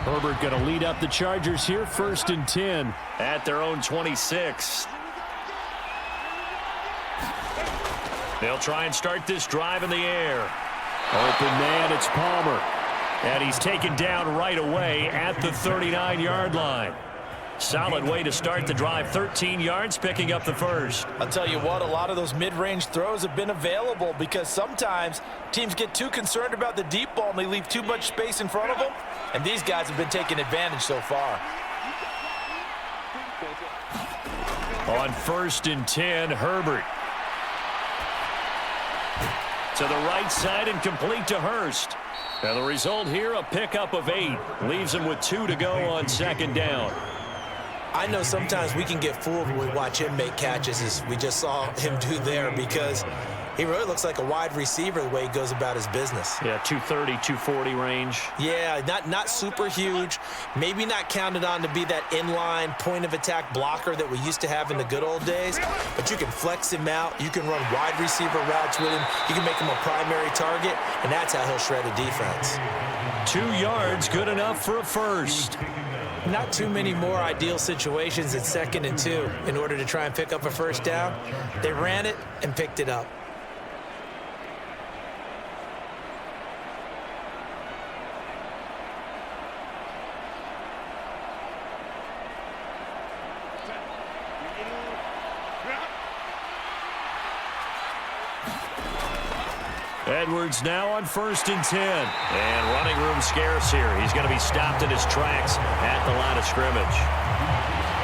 Herbert going to lead up the Chargers here, 1st and 10 at their own 26. They'll try and start this drive in the air. Open man, it's Palmer. And he's taken down right away at the 39-yard line. Solid way to start the drive, 13 yards, picking up the first. I'll tell you what, a lot of those mid-range throws have been available because sometimes teams get too concerned about the deep ball and they leave too much space in front of them, and these guys have been taking advantage so far. On 1st and 10, Herbert. To the right side and complete to Hurst. And the result here, a pickup of 8. Leaves him with 2 to go on 2nd down. I know sometimes we can get fooled when we watch him make catches, as we just saw him do there, because He really looks like a wide receiver the way he goes about his business. Yeah, 230, 240 range. Yeah, not super huge. Maybe not counted on to be that inline point-of-attack blocker that we used to have in the good old days, but you can flex him out. You can run wide receiver routes with him. You can make him a primary target, and that's how he'll shred a defense. 2 yards, good enough for a first. Not too many more ideal situations at 2nd and 2 in order to try and pick up a first down. They ran it and picked it up. Edwards now on 1st and 10. And running room scarce here. He's going to be stopped in his tracks at the line of scrimmage.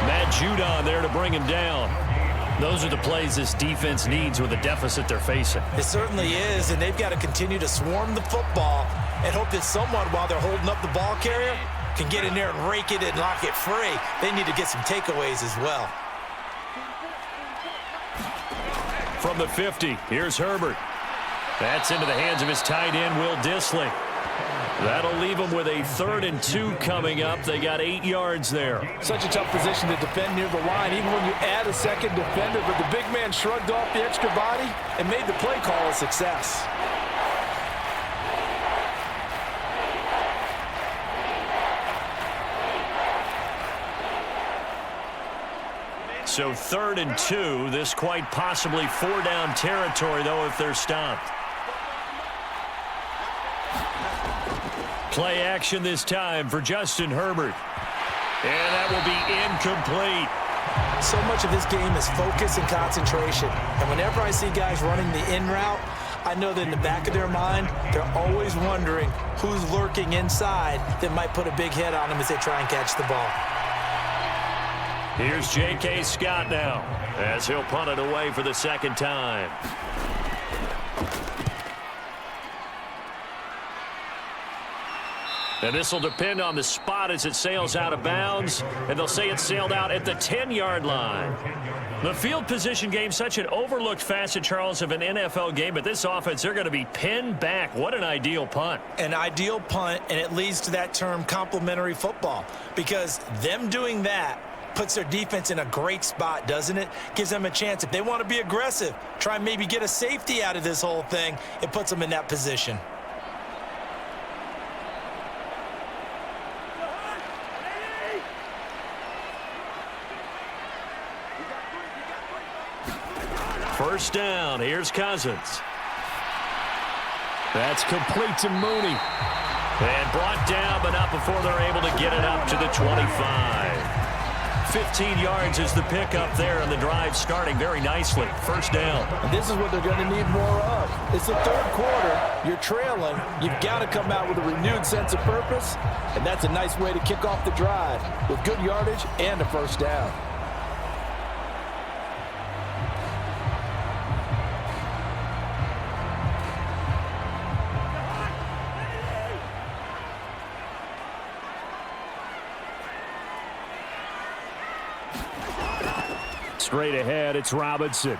Matt Judon there to bring him down. Those are the plays this defense needs with the deficit they're facing. It certainly is, and they've got to continue to swarm the football and hope that someone, while they're holding up the ball carrier, can get in there and rake it and lock it free. They need to get some takeaways as well. From the 50, here's Herbert. That's into the hands of his tight end, Will Dissly. That'll leave them with a 3rd and 2 coming up. They got 8 yards there. Such a tough position to defend near the line, even when you add a second defender, but the big man shrugged off the extra body and made the play call a success. So 3rd and 2, this quite possibly 4-down territory, though, if they're stopped. Play action this time for Justin Herbert. And that will be incomplete. So much of this game is focus and concentration. And whenever I see guys running the in route, I know that in the back of their mind, they're always wondering who's lurking inside that might put a big hit on them as they try and catch the ball. Here's J.K. Scott now as he'll punt it away for the 2nd time. And this will depend on the spot as it sails out of bounds, and they'll say it sailed out at the 10-yard line. The field position game, such an overlooked facet, Charles, of an NFL game, but this offense, they're going to be pinned back. What an ideal punt. An ideal punt, and it leads to that term complementary football, because them doing that puts their defense in a great spot, doesn't it? Gives them a chance. If they want to be aggressive, try and maybe get a safety out of this whole thing, it puts them in that position. First down, here's Cousins. That's complete to Mooney. And brought down, but not before they're able to get it up to the 25. 15 yards is the pickup there, and the drive starting very nicely. First down. And this is what they're going to need more of. It's the 3rd quarter. You're trailing. You've got to come out with a renewed sense of purpose, and that's a nice way to kick off the drive with good yardage and a first down. Straight ahead, it's Robinson.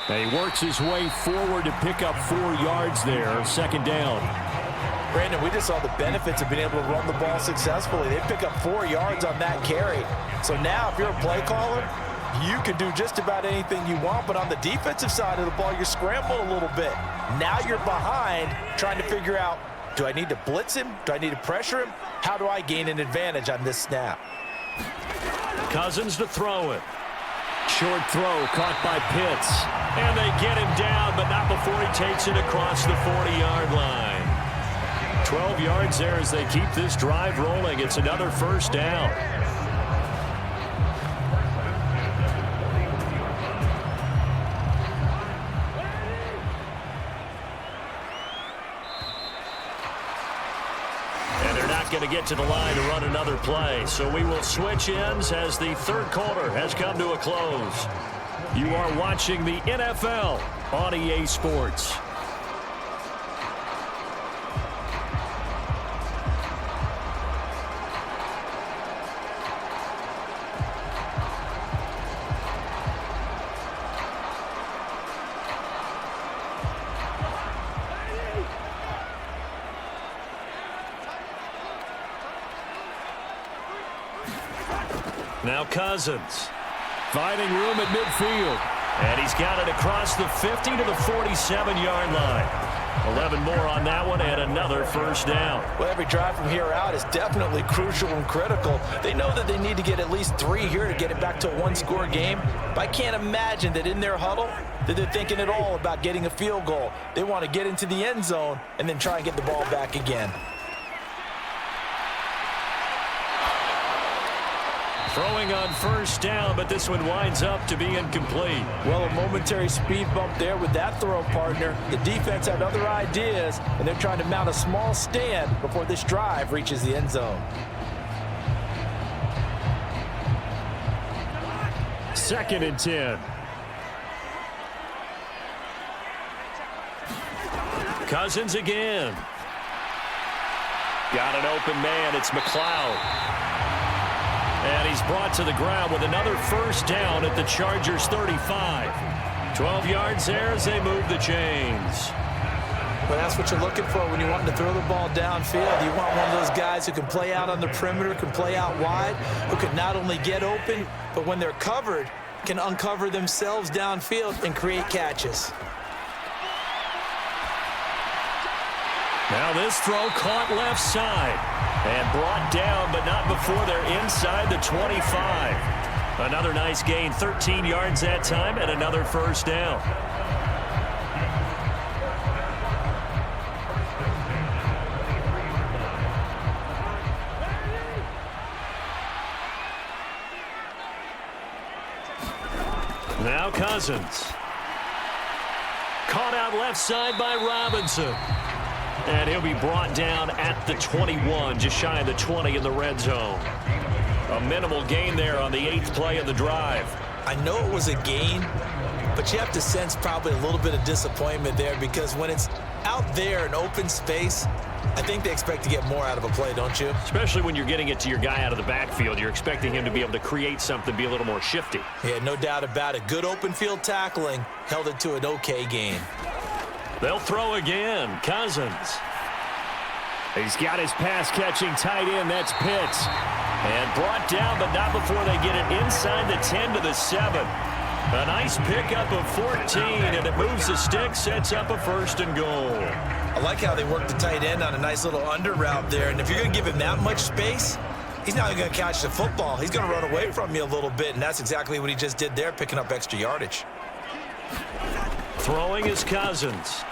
And he works his way forward to pick up 4 yards there. 2nd down. Brandon, we just saw the benefits of being able to run the ball successfully. They pick up 4 yards on that carry. So now, if you're a play caller, you can do just about anything you want. But on the defensive side of the ball, you're scrambling a little bit. Now you're behind, trying to figure out, do I need to blitz him? Do I need to pressure him? How do I gain an advantage on this snap? Cousins to throw it. Short throw caught by Pitts. And they get him down, but not before he takes it across the 40-yard line. 12 yards there as they keep this drive rolling. It's another first down. Going to get to the line to run another play. So we will switch ends as the 3rd quarter has come to a close. You are watching the NFL on EA Sports. Now Cousins finding room at midfield. And he's got it across the 50 to the 47-yard line. 11 more on that one and another first down. Well, every drive from here out is definitely crucial and critical. They know that they need to get at least 3 here to get it back to a one-score game. But I can't imagine that in their huddle that they're thinking at all about getting a field goal. They want to get into the end zone and then try and get the ball back again. Throwing on first down, but this one winds up to be incomplete. Well, a momentary speed bump there with that throw, partner. The defense had other ideas, and they're trying to mount a small stand before this drive reaches the end zone. Second and 10. Cousins again. Got an open man. It's McLeod. And he's brought to the ground with another first down at the Chargers' 35. 12 yards there as they move the chains. Well, that's what you're looking for when you're wanting to throw the ball downfield. You want one of those guys who can play out on the perimeter, can play out wide, who can not only get open, but when they're covered, can uncover themselves downfield and create catches. Now this throw caught left side and brought down, but not before they're inside the 25. Another nice gain, 13 yards that time, and another first down. Now Cousins. Caught out left side by Robinson. And he'll be brought down at the 21, just shy of the 20 in the red zone. A minimal gain there on the 8th play of the drive. I know it was a gain, but you have to sense probably a little bit of disappointment there because when it's out there in open space, I think they expect to get more out of a play, don't you? Especially when you're getting it to your guy out of the backfield. You're expecting him to be able to create something, be a little more shifty. Yeah, no doubt about it. Good open field tackling held it to an okay gain. They'll throw again. Cousins. He's got his pass-catching tight end. That's Pitts. And brought down, but not before they get it inside the 10 to the 7. A nice pickup of 14, and it moves the stick, sets up a first and goal. I like how they work the tight end on a nice little under route there. And if you're going to give him that much space, he's not going to catch the football. He's going to run away from you a little bit, and that's exactly what he just did there, picking up extra yardage. Throwing is Cousins.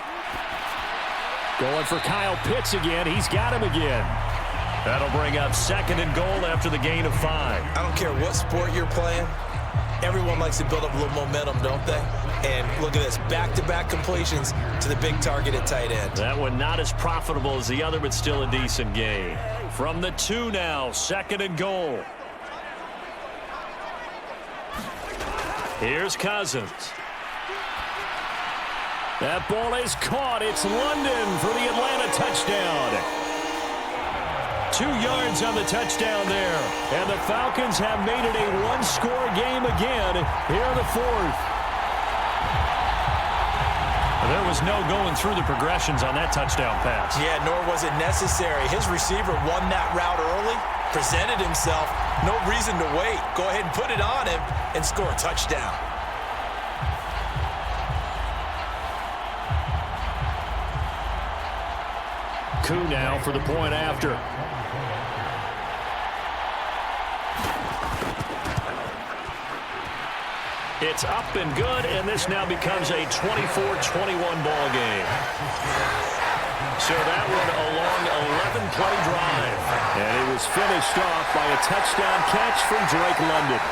Going for Kyle Pitts again. He's got him again. That'll bring up second and goal after the gain of 5. I don't care what sport you're playing. Everyone likes to build up a little momentum, don't they? And look at this, back-to-back completions to the big target at tight end. That one not as profitable as the other, but still a decent gain. From the 2 now, second and goal. Here's Cousins. That ball is caught. It's London for the Atlanta touchdown. 2 yards on the touchdown there. And the Falcons have made it a one-score game again here in the 4th. There was no going through the progressions on that touchdown pass. Yeah, nor was it necessary. His receiver won that route early, presented himself. No reason to wait. Go ahead and put it on him and score a touchdown. Coup now for the point after. It's up and good, and this now becomes a 24-21 ball game. So that one a long 11-play drive. And it was finished off by a touchdown catch from Drake London.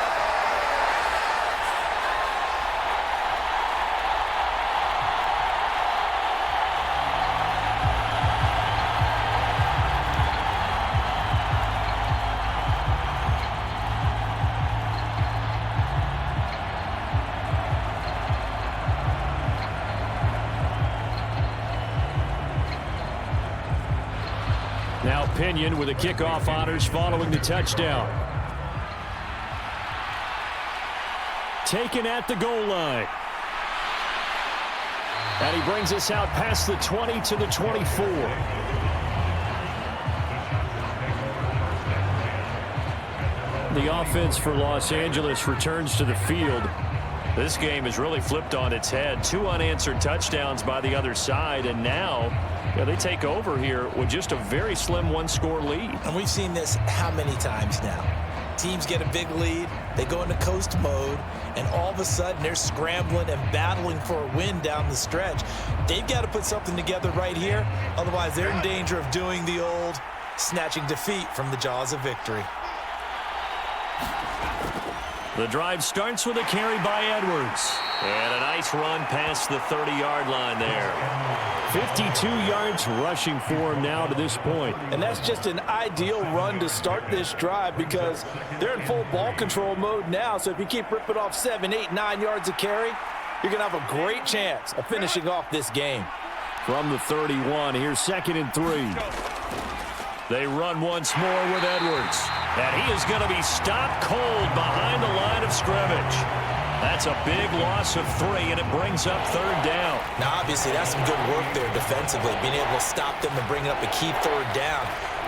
Now Pinion with the kickoff honors following the touchdown. Taken at the goal line. And he brings us out past the 20 to the 24. The offense for Los Angeles returns to the field. This game has really flipped on its head. 2 unanswered touchdowns by the other side, and now they take over here with just a very slim 1-score lead. And we've seen this how many times now? Teams get a big lead, they go into coast mode, and all of a sudden they're scrambling and battling for a win down the stretch. They've got to put something together right here, otherwise they're in danger of doing the old snatching defeat from the jaws of victory. The drive starts with a carry by Edwards. And a nice run past the 30-yard line there. 52 yards rushing for him now to this point. And that's just an ideal run to start this drive because they're in full ball control mode now. So if you keep ripping off 7, 8, 9 yards of carry, you're going to have a great chance of finishing off this game. From the 31, here's 2nd and 3. They run once more with Edwards. And he is going to be stopped cold behind the line of scrimmage. That's a big loss of 3, and it brings up 3rd down. Now, obviously, that's some good work there defensively, being able to stop them and bring up a key 3rd down.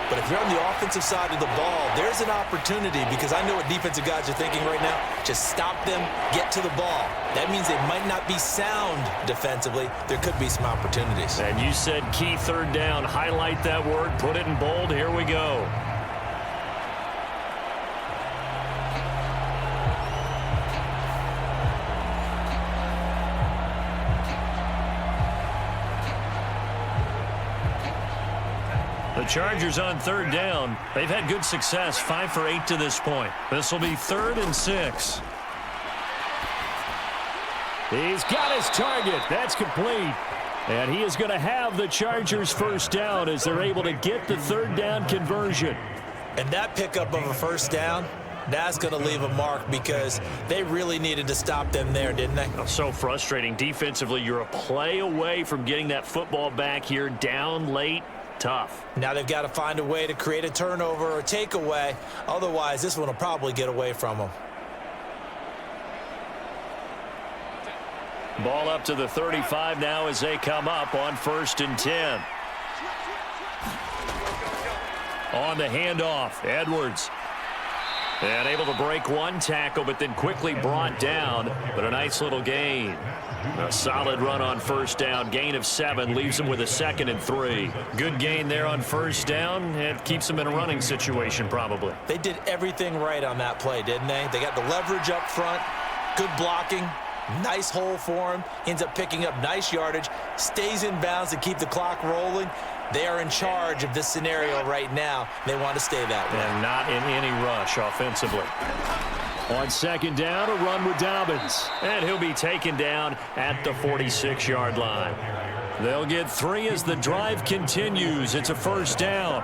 But if you're on the offensive side of the ball, there's an opportunity because I know what defensive guys are thinking right now. Just stop them, get to the ball. That means they might not be sound defensively. There could be some opportunities. And you said key 3rd down. Highlight that word. Put it in bold. Here we go. The Chargers on 3rd down. They've had good success, 5 for 8 to this point. This will be 3rd and 6. He's got his target. That's complete. And he is going to have the Chargers 1st down as they're able to get the 3rd down conversion. And that pickup of a 1st down, that's going to leave a mark because they really needed to stop them there, didn't they? So frustrating. Defensively, you're a play away from getting that football back here, down late. Tough. Now they've got to find a way to create a turnover or takeaway. Otherwise, this one will probably get away from them. Ball up to the 35 now as they come up on 1st and 10. On the handoff, Edwards. And able to break 1 tackle, but then quickly brought down. But a nice little gain. A solid run on 1st down. Gain of 7 leaves him with a 2nd and 3. Good gain there on 1st down. It keeps him in a running situation probably. They did everything right on that play, didn't they? They got the leverage up front. Good blocking. Nice hole for him. Ends up picking up nice yardage. Stays in bounds to keep the clock rolling. They are in charge of this scenario right now. They want to stay that way. And not in any rush offensively. On 2nd down, a run with Dobbins. And he'll be taken down at the 46-yard line. They'll get 3 as the drive continues. It's a 1st down.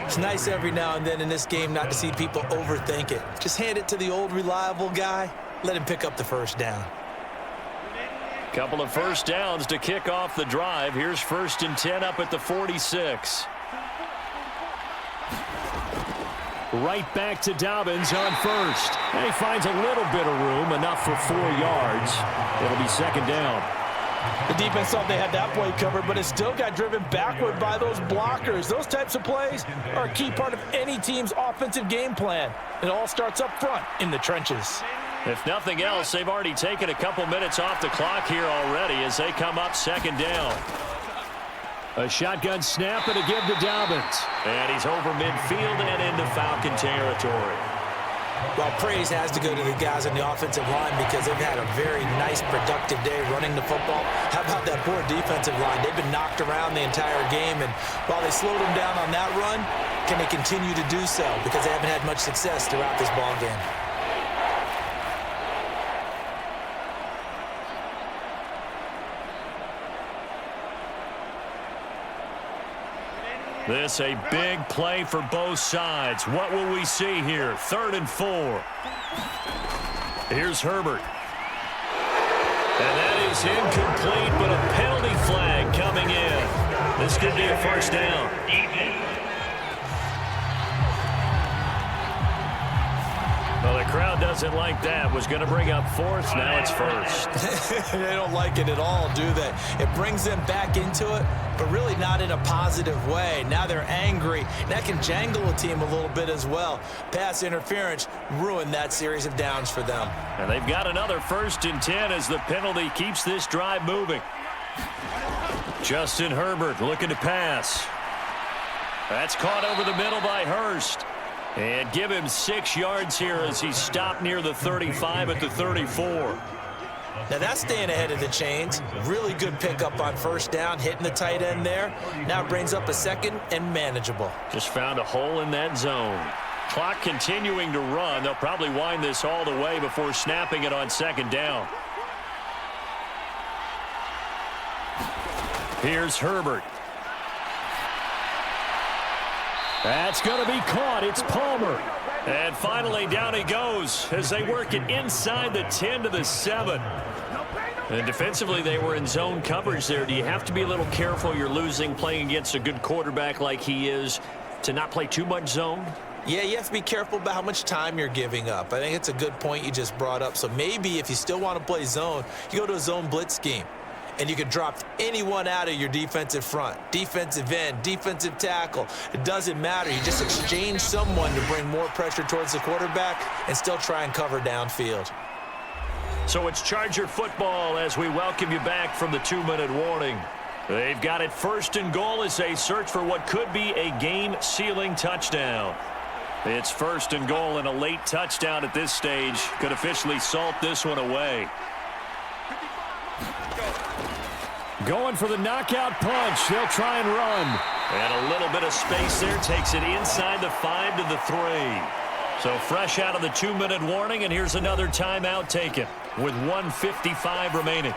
It's nice every now and then in this game not to see people overthink it. Just hand it to the old reliable guy. Let him pick up the 1st down. Couple of 1st downs to kick off the drive. Here's 1st and 10 up at the 46. Right back to Dobbins on 1st. And he finds a little bit of room, enough for 4 yards. It'll be 2nd down. The defense thought they had that play covered, but it still got driven backward by those blockers. Those types of plays are a key part of any team's offensive game plan. It all starts up front in the trenches. If nothing else, they've already taken a couple minutes off the clock here already as they come up 2nd down. A shotgun snap and a give to Dobbins. And he's over midfield and into Falcon territory. Well, praise has to go to the guys on the offensive line because they've had a very nice, productive day running the football. How about that poor defensive line? They've been knocked around the entire game, and while they slowed them down on that run, can they continue to do so? Because they haven't had much success throughout this ball game. This a big play for both sides. What will we see here? 3rd and 4. Here's Herbert. And that is incomplete, but a penalty flag coming in. This could be a 1st down. Well, the crowd doesn't doesn't like that. Was going to bring up fourth. Now it's first. They don't like it at all, do they? It brings them back into it, but really not in a positive way. Now they're angry. That can jangle a team a little bit as well. Pass interference ruined that series of downs for them. And they've got another 1st and 10 as the penalty keeps this drive moving. Justin Herbert looking to pass. That's caught over the middle by Hurst. And give him 6 yards here as he's stopped near the 35 at the 34. Now that's staying ahead of the chains. Really good pickup on 1st down, hitting the tight end there. Now brings up a 2nd and manageable. Just found a hole in that zone. Clock continuing to run. They'll probably wind this all the way before snapping it on 2nd down. Here's Herbert. That's going to be caught. It's Palmer. And finally down he goes as they work it inside the 10 to the 7. And defensively they were in zone coverage there. Do you have to be a little careful? You're losing playing against a good quarterback like he is to not play too much zone? Yeah, you have to be careful about how much time you're giving up. I think it's a good point you just brought up. So maybe if you still want to play zone, you go to a zone blitz scheme. And you can drop anyone out of your defensive front, defensive end, defensive tackle. It doesn't matter. You just exchange someone to bring more pressure towards the quarterback and still try and cover downfield. So it's Charger football as we welcome you back from the 2-minute warning. They've got it 1st and goal as they search for what could be a game-sealing touchdown. It's 1st and goal, and a late touchdown at this stage could officially salt this one away. Going for the knockout punch. They'll try and run. And a little bit of space there. Takes it inside the 5 to the 3. So fresh out of the 2-minute warning, and here's another timeout taken with 1:55 remaining.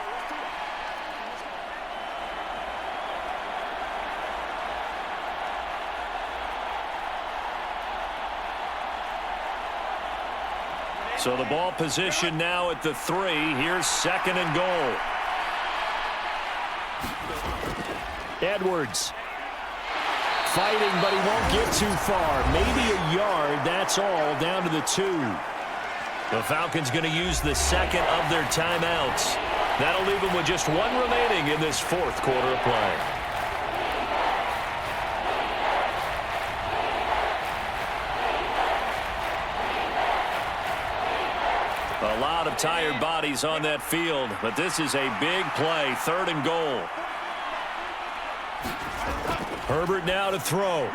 So the ball position now at the 3. Here's 2nd and goal. Edwards fighting, but he won't get too far. Maybe a yard, that's all, down to the 2. The Falcons going to use the 2nd of their timeouts. That'll leave them with just 1 remaining in this 4th quarter of play. A lot of tired bodies on that field, but this is a big play. 3rd and goal. Herbert now to throw.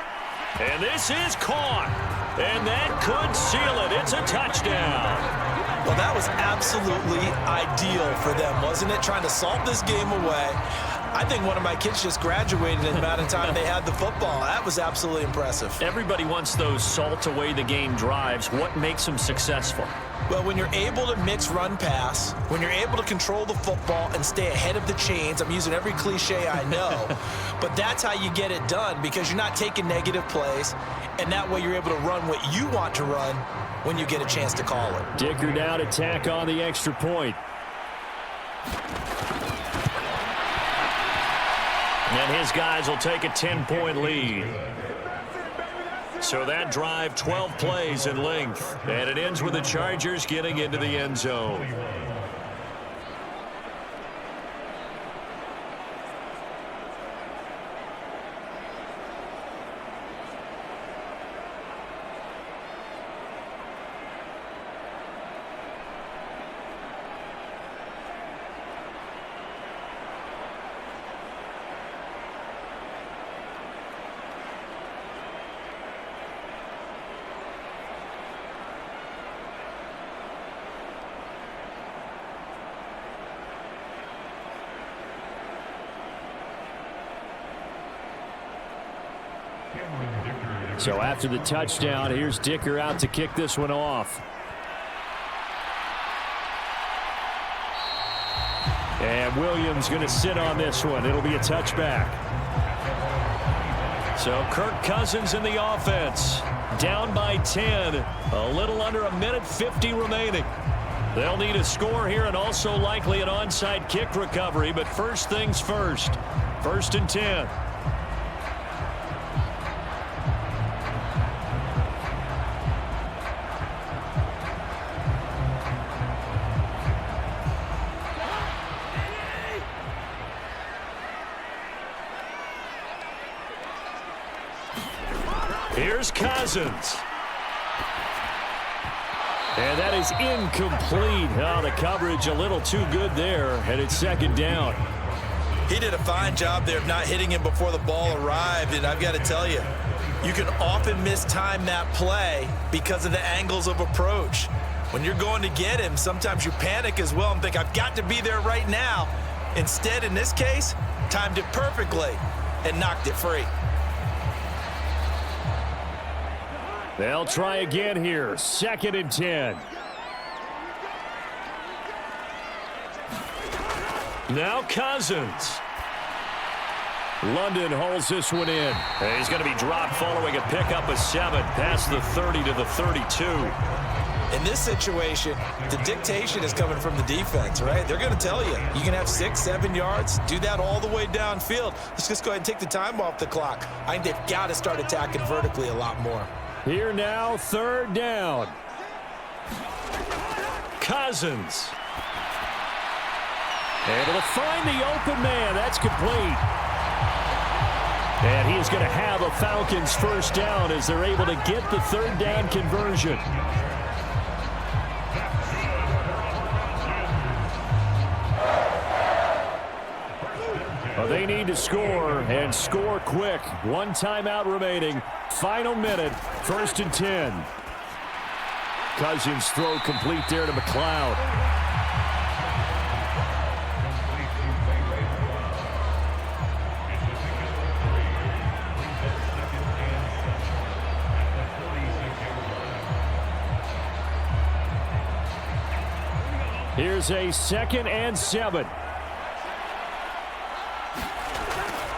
And this is caught. And that could seal it. It's a touchdown. Well, that was absolutely ideal for them, wasn't it? Trying to salt this game away. I think one of my kids just graduated in the amount of time they had the football. That was absolutely impressive. Everybody wants those salt away the game drives. What makes them successful? Well, when you're able to mix run-pass, when you're able to control the football and stay ahead of the chains, I'm using every cliche I know, but that's how you get it done because you're not taking negative plays, and that way you're able to run what you want to run when you get a chance to call it. Dicker now to tack on the extra point. And his guys will take a 10-point lead. So that drive, 12 plays in length. And it ends with the Chargers getting into the end zone. So after the touchdown, here's Dicker out to kick this one off. And Williams going to sit on this one. It'll be a touchback. So Kirk Cousins in the offense. Down by 10. A little under 1:50 remaining. They'll need a score here and also likely an onside kick recovery. But first things first. 1st and 10. Here's Cousins. And that is incomplete. Oh, the coverage a little too good there, and it's second down. He did a fine job there of not hitting him before the ball arrived, and I've got to tell you, you can often mistime that play because of the angles of approach. When you're going to get him, sometimes you panic as well and think, I've got to be there right now. Instead, in this case, timed it perfectly and knocked it free. They'll try again here. 2nd and 10. Now Cousins. London holds this one in. And he's going to be dropped following a pickup of 7 past the 30 to the 32. In this situation, the dictation is coming from the defense, right? They're going to tell you, you can have 6, 7 yards, do that all the way downfield. Let's just go ahead and take the time off the clock. I think they've got to start attacking vertically a lot more. Here now, 3rd down. Cousins. Able to find the open man. That's complete. And he's going to have a Falcons 1st down as they're able to get the 3rd down conversion. Well, they need to score, and score quick. 1 timeout remaining. Final minute, 1st and 10. Cousins throw complete there to McLeod. Here's a 2nd and 7.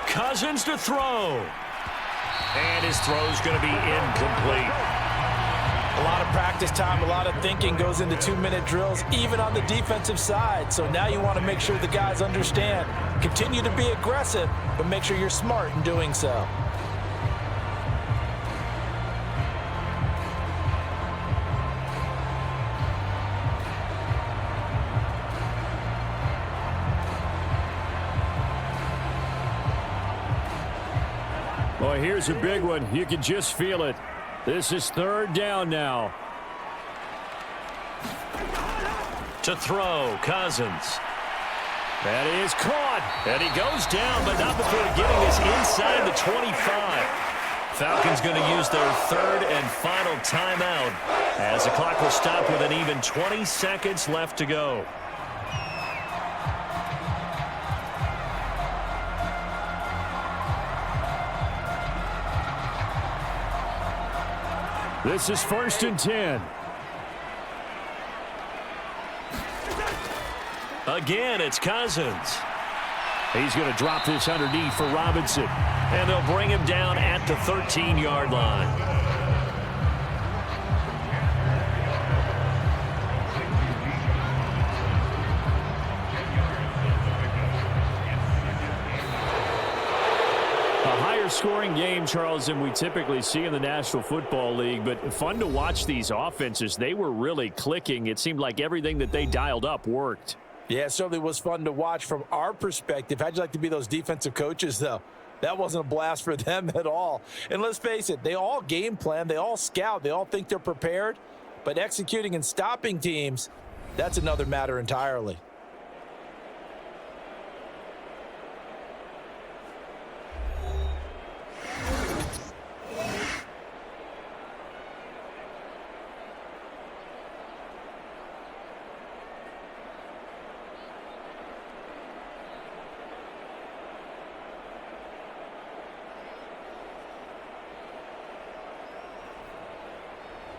Cousins to throw. And his throw's going to be incomplete. A lot of practice time, a lot of thinking goes into 2-minute drills, even on the defensive side. So now you want to make sure the guys understand. Continue to be aggressive, but make sure you're smart in doing so. Well, here's a big one. You can just feel it. This is 3rd down now. To throw, Cousins. That is caught. And he goes down, but not before getting this inside the 25. Falcons going to use their 3rd and final timeout as the clock will stop with an even 20 seconds left to go. This is 1st and 10. Again, it's Cousins. He's going to drop this underneath for Robinson. And they'll bring him down at the 13-yard line. Scoring game, Charles, than we typically see in the National Football League, but fun to watch these offenses. They were really clicking. It seemed like everything that they dialed up worked. Yeah, it certainly was fun to watch from our perspective. How'd you like to be those defensive coaches, though? That wasn't a blast for them at all. And let's face it, they all game plan, they all scout, they all think they're prepared, but executing and stopping teams, that's another matter entirely.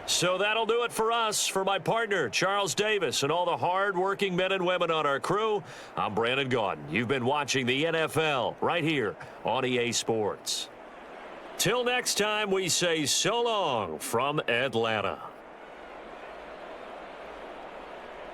So that'll do it for us. For my partner, Charles Davis, and all the hard-working men and women on our crew, I'm Brandon Gaudin. You've been watching the NFL right here on EA Sports. Till next time, we say so long from Atlanta.